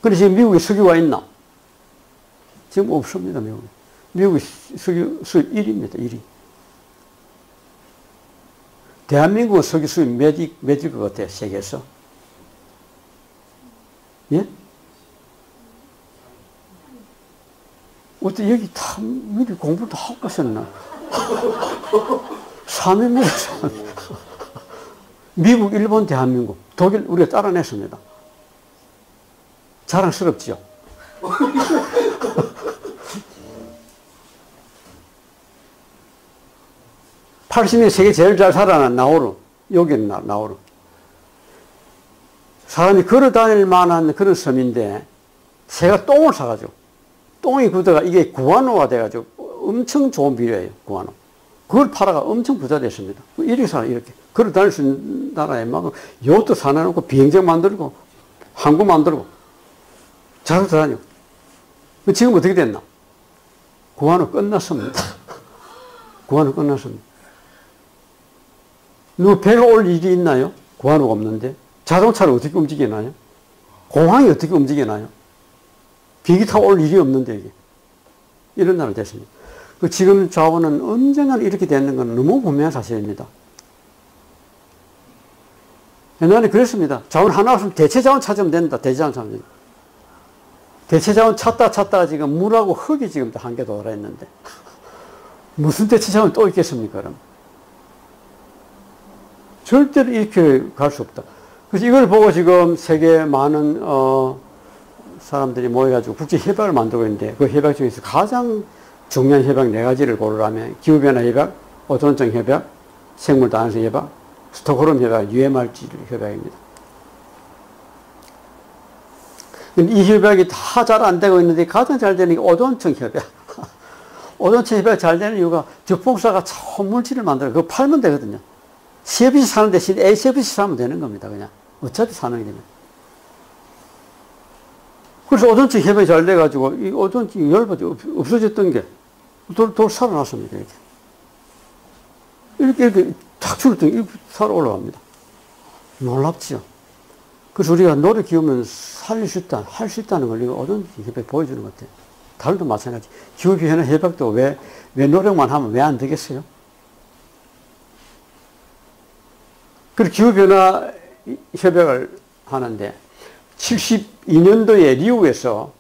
근데 지금 미국에 석유가 있나? 지금 없습니다, 미국에. 미국이 석유 수입 1위입니다, 1위. 대한민국은 석유 수입 몇일 것 같아요, 세계에서? 예? 어때, 여기 다 미리 공부를 다 하고 가셨나? 3위입니다. 미국, 일본, 대한민국, 독일, 우리가 따라냈습니다. 자랑스럽지요? 80년 세계 제일 잘 살아난 나우루, 여기는 나우루. 사람이 걸어 다닐 만한 그런 섬인데, 새가 똥을 사가지고, 똥이 굳어가 이게 구안호가 돼가지고 엄청 좋은 비료예요, 구안호. 그걸 팔아가 엄청 부자 됐습니다. 이렇게 살아, 이렇게. 걸어 다닐 수 있는 나라에 막, 요트 사놔놓고, 비행장 만들고, 항구 만들고, 잘 다니고. 지금 어떻게 됐나? 구안호 끝났습니다. 구안호 끝났습니다. 누구 배가 올 일이 있나요? 구안호가 없는데. 자동차를 어떻게 움직이나요? 공항이 어떻게 움직이나요? 비행기 타고 올 일이 없는데, 이게. 이런 나라 됐습니다. 지금 자원은 언젠가는 이렇게 되는 건 너무 분명한 사실입니다. 옛날에 그랬습니다. 자원 하나 없으면 대체 자원 찾으면 된다. 대체 자원 찾으면 된다. 대체 자원 찾다가 지금 물하고 흙이 지금 한개 도달해 있는데 무슨 대체 자원 또 있겠습니까? 그럼 절대로 이렇게 갈 수 없다. 그래서 이걸 보고 지금 세계 많은 사람들이 모여가지고 국제 협약을 만들고 있는데 그 협약 중에서 가장 중요한 협약 4가지를 고르라면 기후변화 협약, 오존층 협약, 생물 다양성 협약, 스톡홀름 협약, UMRG 협약입니다. 이 협약이 다 잘 안 되고 있는데 가장 잘 되는 게 오존층 협약. 오존층 협약이 잘 되는 이유가 적봉사가 초물질을 만들어 그거 팔면 되거든요. CFC 사는 대신 ACFC 사면 되는 겁니다. 그냥 어차피 사는 게 되면. 그래서 오존층 협약이 잘 돼가지고 이 오존층 열받이 없어졌던 게 돌 살아났습니다. 이렇게 탁 줄었더니 이렇게 살아 올라갑니다. 놀랍지요. 그래서 우리가 노래 키우면 살릴 수 있다, 할 수 있다는 걸 이거 오존층 협약 보여주는 것 같아요. 달도 마찬가지. 기후변화 협약도 왜 노력만 하면 왜 안 되겠어요? 그리고 기후변화 협약을 하는데 72년도에 리우에서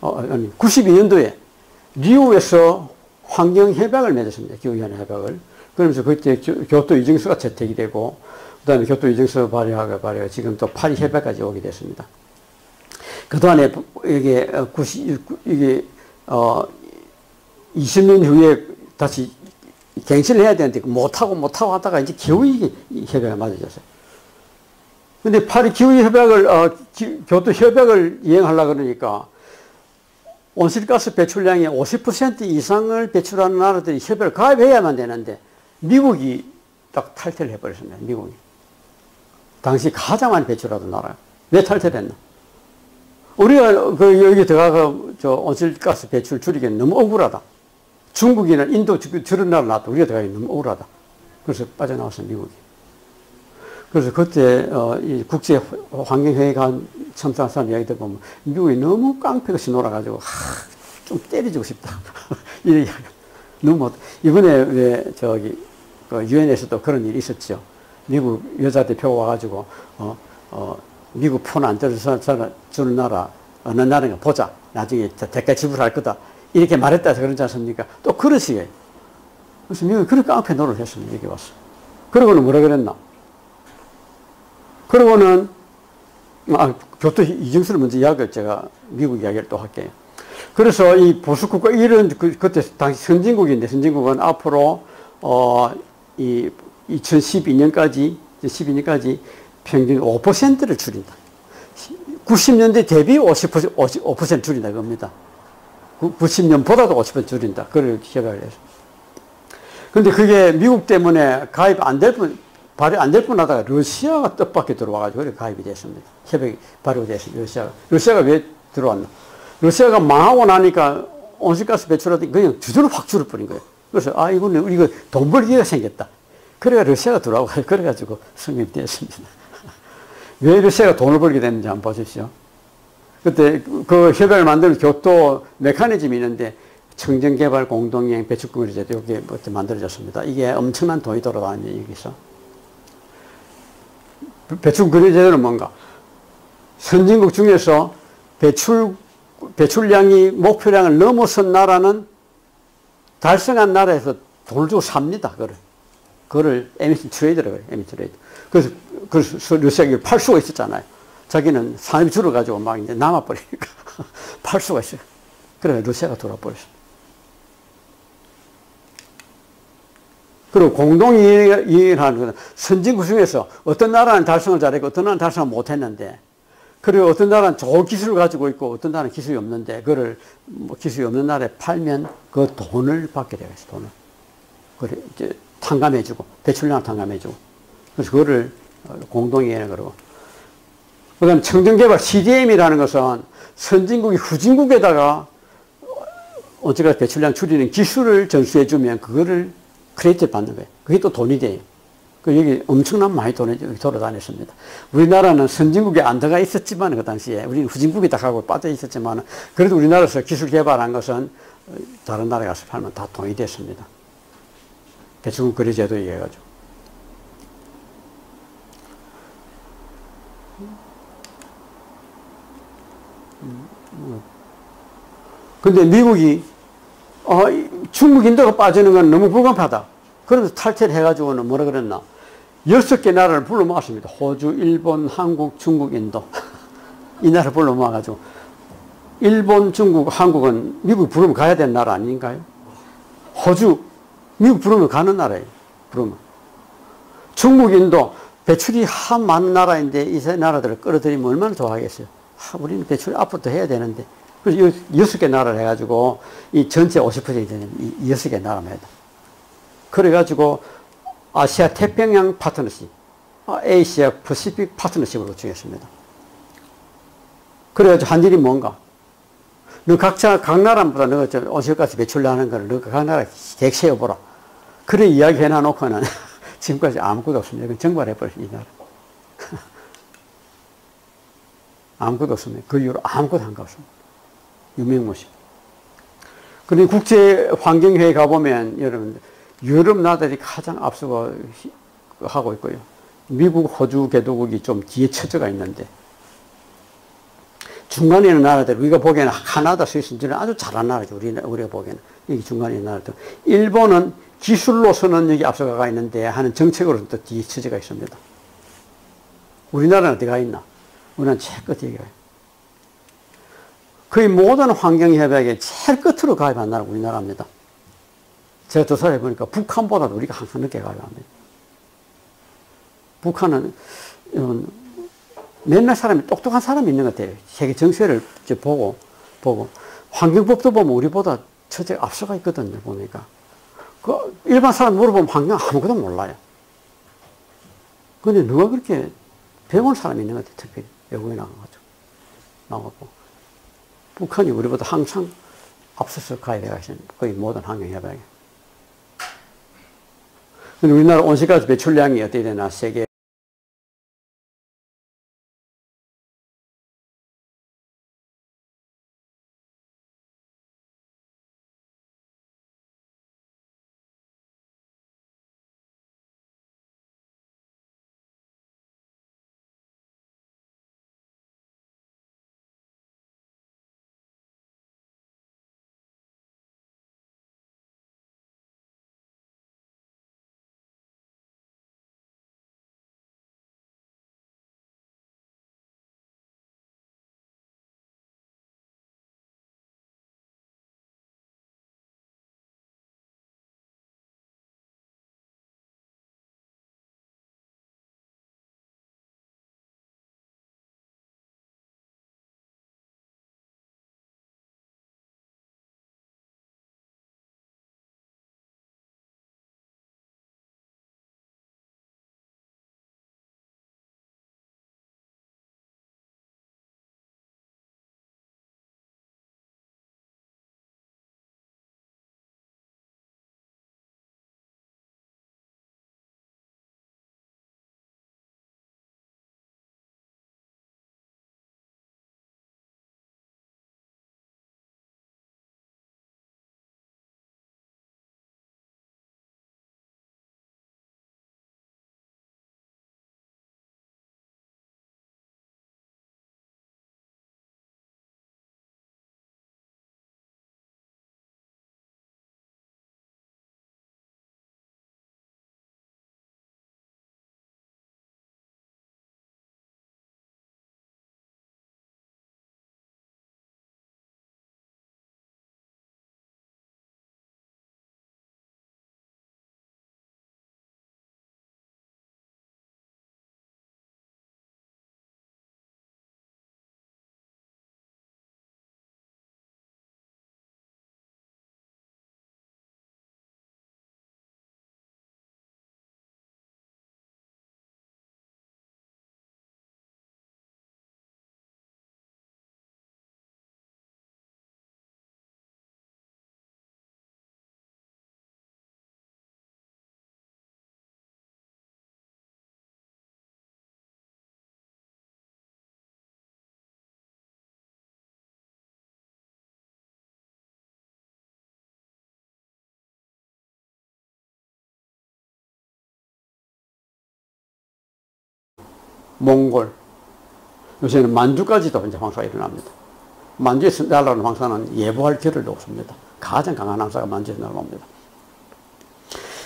92년도에 리우에서 환경협약을 맺었습니다. 기후변화 협약을. 그러면서 그때 교토 이정서가 채택이 되고 그 다음에 교토 이정서 발효가 지금 또 파리 협약까지 오게 됐습니다. 그 동안에 이게 20년 후에 다시 갱신을 해야 되는데 못하고 하다가 이제 겨우 이 협약에 맞아졌어요. 근데 파리 기후협약을, 교토 협약을 이행하려고 그러니까 온실가스 배출량의 50% 이상을 배출하는 나라들이 협약을 가입해야만 되는데 미국이 딱 탈퇴를 해버렸습니다. 미국이. 당시 가장 많이 배출하던 나라예요. 왜 탈퇴를 했나? 우리가 여기 들어가서 온실가스 배출 줄이기는 너무 억울하다. 중국이나 인도 저런 나라 놔도 우리가 들어가기 너무 억울하다. 그래서 빠져나왔어요, 미국이. 그래서 그때 이 국제 환경회의 간 참석한 사람 이야기 들어보면 미국이 너무 깡패같이 놀아가지고 좀 때려주고 싶다. 이래 너무 이번에 왜 그 유엔에서도 그런 일이 있었죠. 미국 여자 대표가 와가지고 미국 폰 안 들어주는 나라 어느 나라인가 보자. 나중에 대가 지불할 거다. 이렇게 말했다 해서 그러지 않습니까? 또 그런 식이에요. 그래서 미국이 그렇게 깡패 노릇을 했습니다. 여기 와서. 그러고는 뭐라 그랬나? 그러고는 교토 이정서를 먼저 이야기를 제가 미국 이야기를 또 할게요. 그래서 이 보수국가 이런 그때 당시 선진국인데 선진국은 앞으로 이 2012년까지 평균 5%를 줄인다. 90년대 대비 5% 줄인다 겁니다. 90년보다도 50% 줄인다. 그걸 협약을 해서. 근데 그게 미국 때문에 가입 안 될 발효 안 될 뻔하다가 러시아가 뜻밖에 들어와가지고 그래 가입이 됐습니다. 협약이 발효됐습니다. 러시아가 왜 들어왔나? 러시아가 망하고 나니까 온실가스 배출하더니 그냥 주저로 확 줄어버린 거예요. 그래서 이거는 이거 돈 벌 기회가 생겼다. 그래가 러시아가 들어오고 그래가지고 성립이 됐습니다. 왜 러시아가 돈을 벌게 됐는지 한번 보십시오. 그때 그 협약을 만드는 교토 메커니즘이 있는데 청정개발 공동여행 배출금리 제도 이게 만들어졌습니다. 이게 엄청난 돈이 돌아다니는 여기서. 배출금리 제도는 뭔가? 선진국 중에서 배출량이 목표량을 넘어선 나라는 달성한 나라에서 돈을 주고 삽니다. 그거를 에미션 트레이드라고 해요. 에미션 트레이드. 그래서 러시아가 팔 수가 있었잖아요. 자기는 산업이 줄어가지고 막 이제 남아버리니까 팔 수가 있어요. 그래 러시아가 돌아버렸어요. 그리고 공동이익을 하는 것은 선진국 중에서 어떤 나라는 달성을 잘했고 어떤 나라는 달성을 못했는데 그리고 어떤 나라는 좋은 기술을 가지고 있고 어떤 나라는 기술이 없는데 그거를 기술이 없는 나라에 팔면 그 돈을 받게 되겠어요. 돈을. 그래 이제 탕감해주고 배출량을 탕감해주고 그래서 그거를 공동이익을 그러고 그 다음에 청정개발 CDM이라는 것은 선진국이 후진국에다가 온실가스 배출량 줄이는 기술을 전수해주면 그거를 크레디트 받는 거예요. 그게 또 돈이 돼요. 여기 엄청난 많이 돈이 돌아다녔습니다. 우리나라는 선진국에 안 들어가 있었지만 그 당시에 우리는 후진국에 다 가고 빠져 있었지만 그래도 우리나라에서 기술 개발한 것은 다른 나라에 가서 팔면 다 돈이 됐습니다. 배출금 거래 제도 얘기해가지고. 근데 미국이 중국 인도가 빠지는 건 너무 불가피하다. 그래서 탈퇴를 해가지고는 뭐라 그랬나? 6개 나라를 불러 모았습니다. 호주, 일본, 한국, 중국, 인도. 이 나라를 불러 모아가지고. 일본, 중국, 한국은 미국 부르면 가야 되는 나라 아닌가요? 호주, 미국 부르면 가는 나라예요. 부르면. 중국, 인도, 배출이 한 많은 나라인데 이 세 나라들을 끌어들이면 얼마나 좋아하겠어요. 우리는 배출 앞부터 해야 되는데. 그래서 6개 나라를 해가지고 이 전체 50% 되는 이 6개 나라입니다. 그래가지고 아시아 태평양 파트너십, 아시아 퍼시픽 파트너십으로 정했습니다. 그래가지고 한 일이 뭔가? 너 각자, 각 나라보다 너가 온실가스 배출하는 거를 너가 각 나라 계획 세워보라. 그래 이야기 해놔놓고는 지금까지 아무것도 없습니다. 이건 정발해버려, 이 나라. 아무것도 없습니다. 그 이후로 아무것도 한 거 없습니다. 유명무실. 그런데 국제환경회에 가보면 여러분, 유럽 나라들이 가장 앞서고 하고 있고요. 미국, 호주, 개도국이 좀 뒤에 처져가 있는데, 중간에 있는 나라들, 우리가 보기에는 카나다, 스위스, 이는 아주 잘한 나라죠. 우리가 보기에는. 여기 중간에 있는 나라들. 일본은 기술로서는 여기 앞서가 있는데, 하는 정책으로는 또 뒤에 처져가 있습니다. 우리나라는 어디가 있나? 우리는 제일 끝에 가요. 거의 모든 환경협약에 제일 끝으로 가입한 나라가 우리나라입니다. 제가 조사를 해보니까 북한보다도 우리가 항상 늦게 가입합니다. 북한은 몇몇 사람이 똑똑한 사람이 있는 것 같아요. 세계 정세를 보고 환경법도 보면 우리보다 처제가 앞서가 있거든요. 보니까 그 일반 사람 물어보면 환경 아무것도 몰라요. 근데 누가 그렇게 배운 사람이 있는 것 같아요. 특별히 외국에 나가고 북한이 우리보다 항상 앞서서 가입해가 있습니다. 거의 모든 환경협약에. 근데 우리나라 온실가스 배출량이 어떻게 되나 세계 몽골, 요새는 만주까지도 이제 황사가 일어납니다. 만주에서 날아오는 황사는 예보할 겨를도 없습니다. 가장 강한 황사가 만주에서 날아옵니다.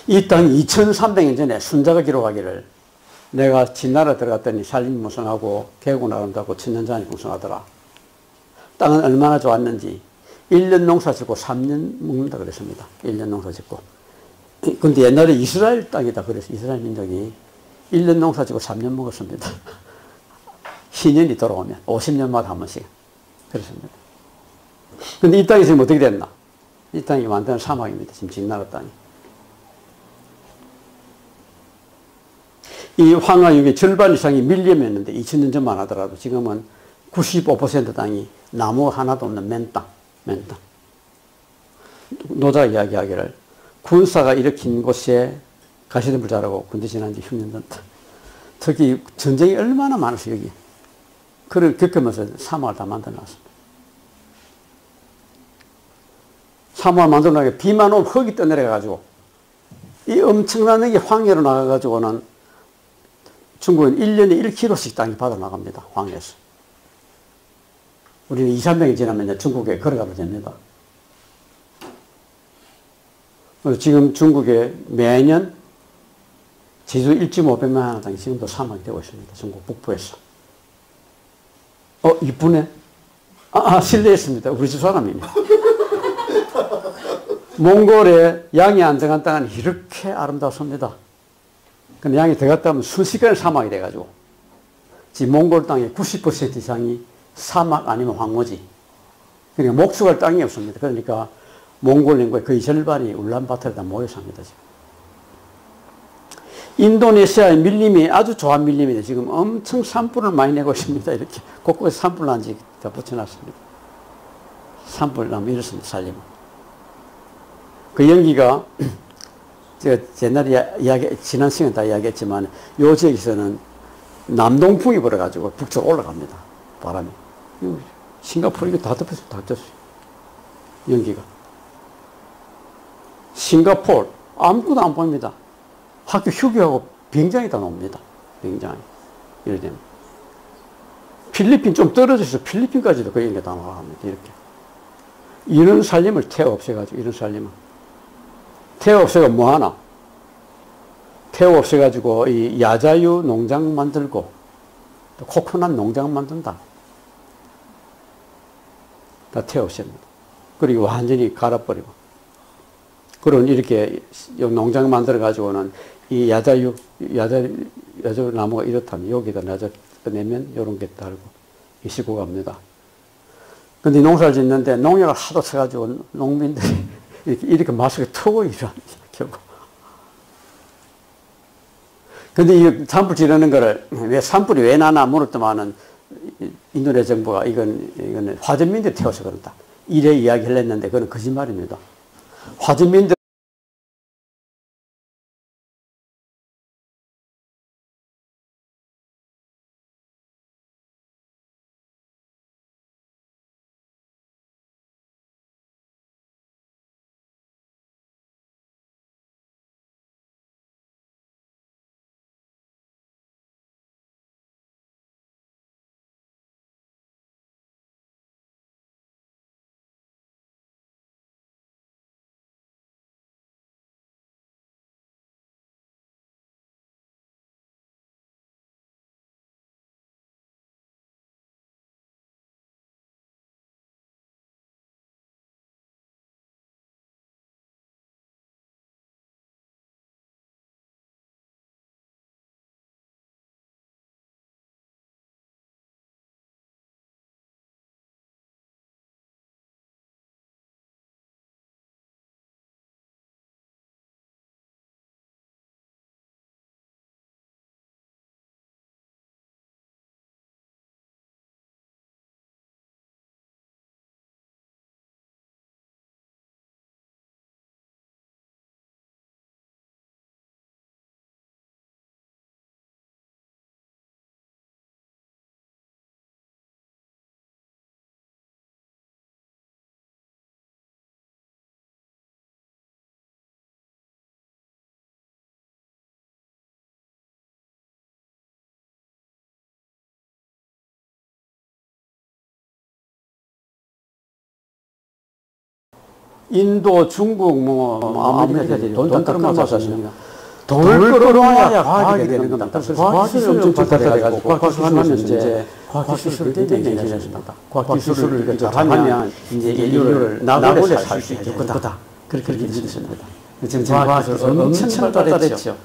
이 땅이 2300년 전에 순자가 기록하기를 내가 진나라 들어갔더니 산림이 무성하고 계곡은 아름답고 천년잔이 풍성하더라. 땅은 얼마나 좋았는지 1년 농사 짓고 3년 먹는다 그랬습니다. 1년 농사 짓고. 근데 옛날에 이스라엘 땅이다 그래서 이스라엘 민족이 1년 농사 짓고 3년 먹었습니다. 희년이 돌아오면 50년마다 한 번씩 그렇습니다. 근데 이 땅이 지금 어떻게 됐나? 이 땅이 완전 사막입니다. 지금 진나라 땅이. 이 황하육의 절반 이상이 밀림이었는데 2000년 전만 하더라도 지금은 95% 땅이 나무가 하나도 없는 맨땅. 노자가 이야기하기를 군사가 일으킨 곳에 가시덤불 자라고 군대 지난 지 흉년 된다. 특히 전쟁이 얼마나 많았어요, 여기. 그걸 겪으면서 사막을 다 만들어 놨습니다. 사막을 만들어 놨는데 비만 오면 흙이 떠내려가지고 이 엄청난 게 황해로 나가가지고는 중국은 1년에 1kg씩 땅이 받아 나갑니다. 황해에서. 우리는 2, 300년 지나면 중국에 걸어가도 됩니다. 지금 중국에 매년 지수 1.500만 땅이 지금도 사막이 되고 있습니다. 중국 북부에서. 이쁘네. 실례했습니다. 우리 집 사람입니다. 몽골의 양이 안 들어간 땅은 이렇게 아름답습니다. 근데 양이 들어갔다 하면 순식간에 사막이 돼가지고 지금 몽골 땅의 90% 이상이 사막 아니면 황무지. 그러니까 목축할 땅이 없습니다. 그러니까 몽골 인구의 거의 절반이 울란바토르에 다 모여 삽니다. 지금. 인도네시아의 밀림이 아주 좋은 밀림인데 지금 엄청 산불을 많이 내고 있습니다. 이렇게 곳곳에 산불난지 다 붙여놨습니다. 산불나무 이렇습니다. 살림은. 그 연기가 제가 옛날에 지난 시간에 다 이야기했지만 요 지역에서는 남동풍이 불어가지고 북쪽으로 올라갑니다. 바람이. 싱가포르 이거 다 덮였어요. 다 덮였어요. 연기가. 싱가포르 아무것도 안 보입니다. 학교 휴교하고 비행장이 다 나옵니다. 비행장이. 이래 되면. 필리핀 좀 떨어져서 필리핀까지도 그 연기가 다 나갑니다. 이렇게. 이런 살림을 태워 없애가지고, 이런 살림을. 태워 없애가 뭐 하나? 태워 없애가지고 이 야자유 농장 만들고, 또 코코넛 농장 만든다. 다 태워 없앱니다. 그리고 완전히 갈아버리고. 그런 이렇게 농장 만들어가지고는 이 야자유 나무가 이렇다면 여기다 내면 이런 게 달고 이시고 갑니다. 근데 농사를 짓는데 농약을 하도 써가지고 농민들이 이렇게 마스크 트고 이러는 결국. 근데 이 산불 지르는 거를 왜 산불이 왜 나나 물었더만은 인도네시아 정부가 이건 화전민들 태워서 그런다. 이래 이야기를 했는데 그건 거짓말입니다. 화전민들 인도, 중국, 아메리카들이 돈 끌어모아서 돈을 끌어모아야 과학이 되는 겁니다. 그래서 과학기술을 엄청 발달해가지고 과학기술하면 이제 과학기술을 대행했습니다. 과학기술을 잘하면 이제 인류를 나고래 살 수 있을 거다. 그렇게 믿습니다. 지금 과학기술은 엄청 발달했죠.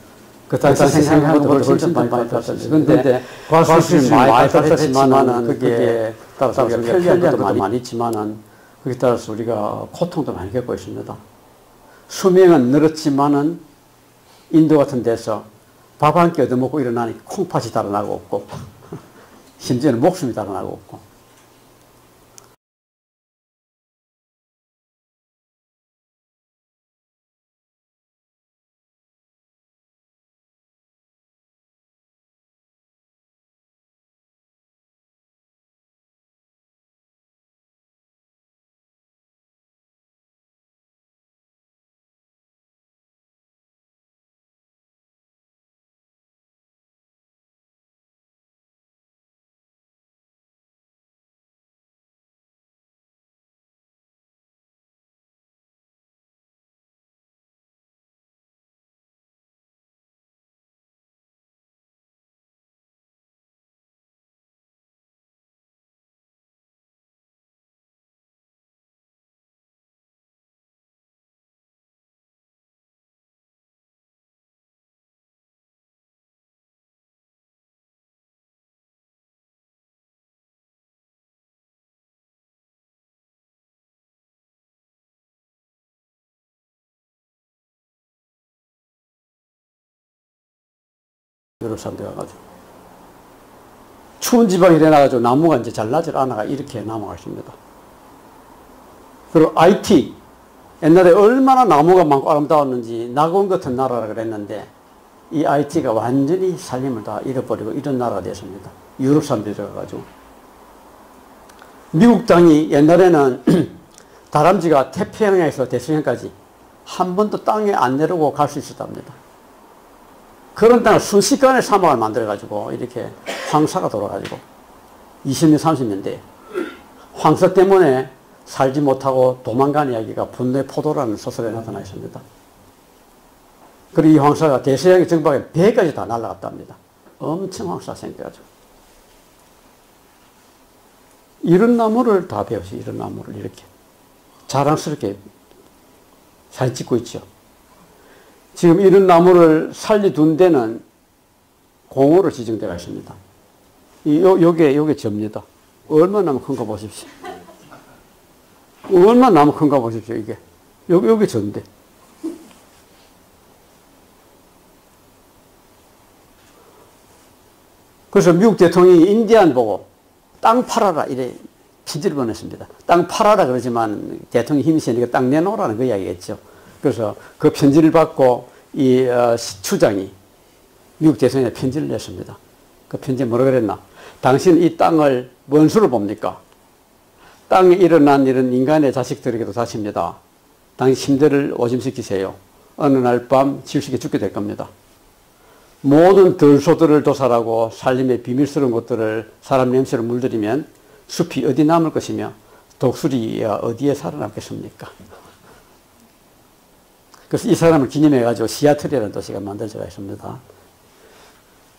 그 당시 생각하는 것보다 훨씬 많이 발달했어요. 그런데 과학기술이 많이 발달했지만은 그게 따라서 우리가 편리한 것도 많이 있지만은 거기에 따라서 우리가 고통도 많이 겪고 있습니다. 수명은 늘었지만은 인도 같은 데서 밥 한 끼 얻어먹고 일어나니 콩팥이 달아나고 없고 심지어는 목숨이 달아나고 없고 유럽 사람들 가가지고 추운 지방에 내놔가지고 나무가 이제 잘나질 않아가 이렇게 남아가십니다. 그리고 IT 옛날에 얼마나 나무가 많고 아름다웠는지 낙원 같은 나라라 그랬는데 이 IT가 완전히 살림을 다 잃어버리고 이런 나라가 됐습니다. 유럽 사람들이 들어가가지고 미국 땅이 옛날에는 다람쥐가 태평양에서 대서양까지 한 번도 땅에 안 내려오고 갈 수 있었답니다. 그런 땅을 순식간에 사막을 만들어가지고 이렇게 황사가 돌아가지고 20년, 30년대 황사 때문에 살지 못하고 도망간 이야기가 분노의 포도라는 소설에 나타나 있습니다. 그리고 이 황사가 대서양의 정박에 배까지 다 날아갔답니다. 엄청 황사가 생겨가지고. 이런 나무를 다 배웠어요. 이런 나무를 이렇게 자랑스럽게 잘 짓고 있죠. 지금 이런 나무를 살려둔 데는 공호로 지정되어 있습니다. 요게 접니다. 얼마나 큰 거 보십시오. 얼마나 큰 거 보십시오, 이게. 요게 전데. 그래서 미국 대통령이 인디안 보고 땅 팔아라, 이래 편지를 보냈습니다. 땅 팔아라 그러지만 대통령이 힘이 세니까 땅 내놓으라는 그 이야기겠죠. 그래서 그 편지를 받고 이 시추장이 미국 대통령에 편지를 냈습니다. 그 편지에 뭐라 그랬나? 당신 이 땅을 뭔 수로 봅니까? 땅에 일어난 이런 인간의 자식들에게도 다십니다. 당신 침대를 오줌시키세요. 어느 날 밤 질식에 죽게 될 겁니다. 모든 들소들을 도살하고 살림의 비밀스러운 것들을 사람 냄새로 물들이면 숲이 어디 남을 것이며 독수리 어디에 살아남겠습니까? 그래서 이 사람을 기념해가지고 시애틀이라는 도시가 만들어져 있습니다.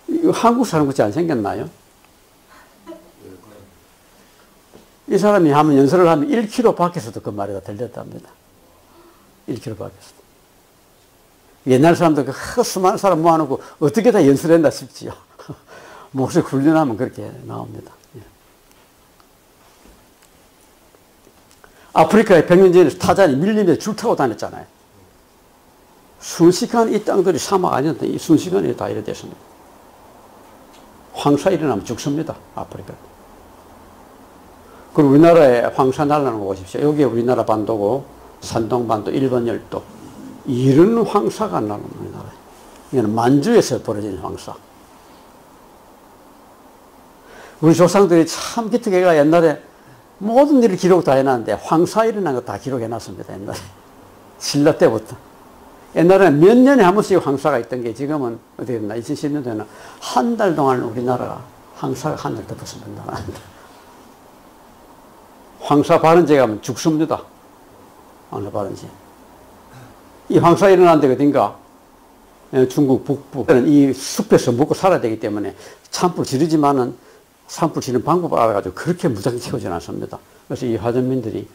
이거 한국 사람 같이 안 생겼나요? 이 사람이 하면 연설을 하면 1km 밖에서도 그 말이 다 들렸답니다. 1km 밖에서도. 옛날 사람들 그 수많은 사람 모아놓고 어떻게 다 연설했나 싶지요. 목소리 훈련하면 그렇게 나옵니다. 아프리카의 백년전에서 타잔이 밀림에 줄 타고 다녔잖아요. 순식간에 이 땅들이 사막 아니었는데 이 순식간에 다 이래 됐습니다. 황사 일어나면 죽습니다. 아프리카. 그리고 우리나라에 황사 날라는 거 보십시오. 여기에 우리나라 반도고 산동반도, 일본 열도. 이런 황사가 나는 우리나라에. 이거는 만주에서 벌어진 황사. 우리 조상들이 참 기특해가 옛날에 모든 일을 기록 다 해놨는데 황사 일어난 거 다 기록해놨습니다. 옛날에. 신라 때부터. 옛날에는 몇 년에 한 번씩 황사가 있던 게 지금은 어떻게 됐나? 2010년도에는 한 달 동안 우리나라가 황사가 한 달 덮었습니다. 황사 발원제 가면 죽습니다. 황사바든지. 이 황사 일어난 데가 어딘가? 중국 북부. 이 숲에서 먹고 살아야 되기 때문에 산불 지르지만은 산불 지르는 방법을 알아가지고 그렇게 무작정 채우지 않았습니다. 그래서 이 화전민들이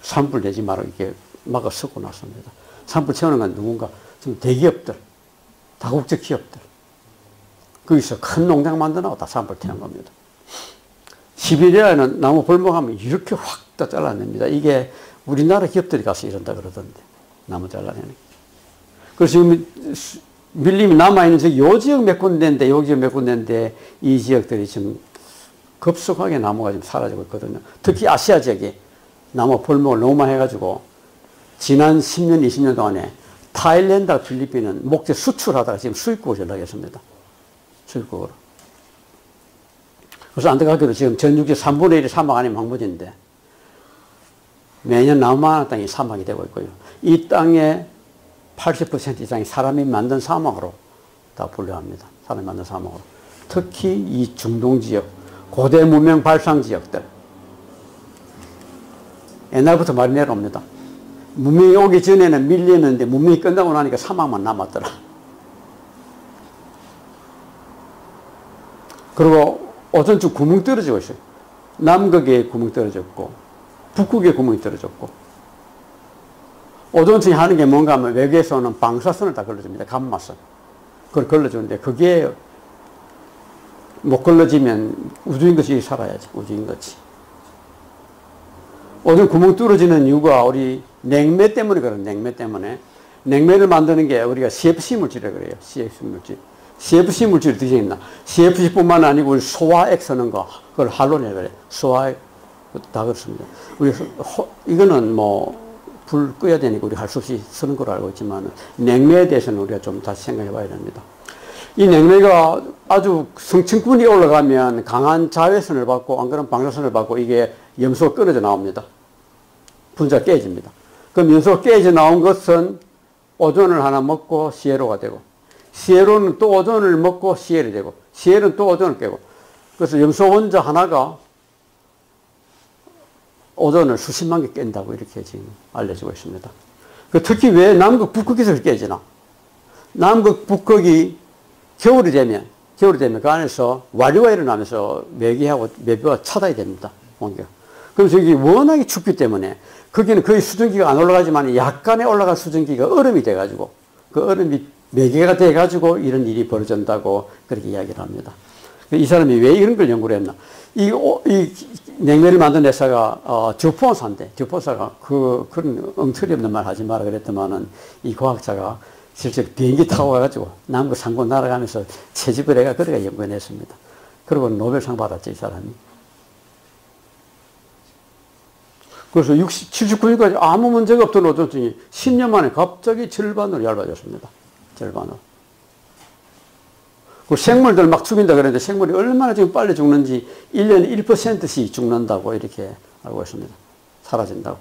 산불 내지 말고 이렇게 막아 쓰고 났습니다. 산불 채우는 건 누군가? 지금 대기업들, 다국적 기업들. 거기서 큰 농장 만들어놓고 다 산불 태운 겁니다. 시베리아에는 나무 벌목하면 이렇게 확 다 잘라냅니다. 이게 우리나라 기업들이 가서 이런다 그러던데. 나무 잘라내는 게. 그래서 지금 밀림이 남아있는 요 지역 몇 군데인데, 요 지역 몇 군데인데, 이 지역들이 지금 급속하게 나무가 지금 사라지고 있거든요. 특히 아시아 지역에 나무 벌목을 너무 많이 해가지고, 지난 10년, 20년 동안에 타일랜드와 필리핀은 목재 수출하다가 지금 수입국으로 전락했습니다. 수입국으로. 그래서 안타깝게도 지금 전국의 3분의 1이 사막 아니면 황무지인데, 매년 나무 많은 땅이 사막이 되고 있고요. 이 땅의 80% 이상이 사람이 만든 사막으로 다 분류합니다. 사람이 만든 사막으로. 특히 이 중동 지역, 고대 문명 발상 지역들. 옛날부터 말이 내려옵니다. 문명이 오기 전에는 밀렸는데 문명이 끝나고 나니까 사막만 남았더라. 그리고 오전쯤 구멍 떨어지고 있어요. 남극에 구멍 떨어졌고, 북극에 구멍이 떨어졌고, 오존층이 하는 게 뭔가 하면 외계에서 오는 방사선을 다 걸러줍니다. 감마선. 그걸 걸러주는데, 그게 못 걸러지면 우주인같이 살아야지. 우주인같이. 오존 구멍 뚫어지는 이유가 우리 냉매 때문에 그래요. 냉매 때문에. 냉매를 만드는 게 우리가 CFC 물질이라고 그래요. CFC 물질. CFC 물질이 어떻게 있나? CFC뿐만 아니고 우리 소화액 쓰는 거, 그걸 할론이라고 그래요. 소화액. 다 그렇습니다. 우리 이거는 뭐 불 끄야 되니까 우리 할 수 없이 쓰는 걸로 알고 있지만 냉매에 대해서는 우리가 좀 다시 생각해 봐야 됩니다. 이 냉매가 아주 성층분이 올라가면 강한 자외선을 받고 안 그러면 방사선을 받고 이게 염소가 끊어져 나옵니다. 분자가 깨집니다. 그럼 염소가 깨져 나온 것은 오존을 하나 먹고 CLO가 되고, CLO는 또 오존을 먹고 CL이 되고, CL은 또 오존을 깨고, 그래서 염소 원자 하나가 오존을 수십만 개 깬다고 이렇게 지금 알려지고 있습니다. 특히 왜 남극, 북극에서 깨지나? 남극, 북극이 겨울이 되면 그 안에서 와류가 일어나면서 매기하고 매부가 차단이 됩니다. 온기가. 그럼 저기 워낙에 춥기 때문에 거기는 거의 수증기가 안 올라가지만 약간의 올라간 수증기가 얼음이 돼가지고 그 얼음이 매개가 돼가지고 이런 일이 벌어진다고 그렇게 이야기를 합니다. 이 사람이 왜 이런 걸 연구를 했나? 이 냉매를 만든 회사가 주포사인데, 주포사가 그런 엉터리 없는 말 하지 마라 그랬더만은 이 과학자가 실제로 비행기 타고 가가지고 남극 상공 날아가면서 채집을 해가 그래가 연구해냈습니다. 그리고 노벨상 받았죠, 이 사람이. 그래서 79년까지 아무 문제가 없던 오존층이 10년 만에 갑자기 절반으로 얇아졌습니다. 절반으로. 그 생물들 막 죽인다 그랬는데 생물이 얼마나 지금 빨리 죽는지 1년에 1%씩 죽는다고 이렇게 알고 있습니다. 사라진다고.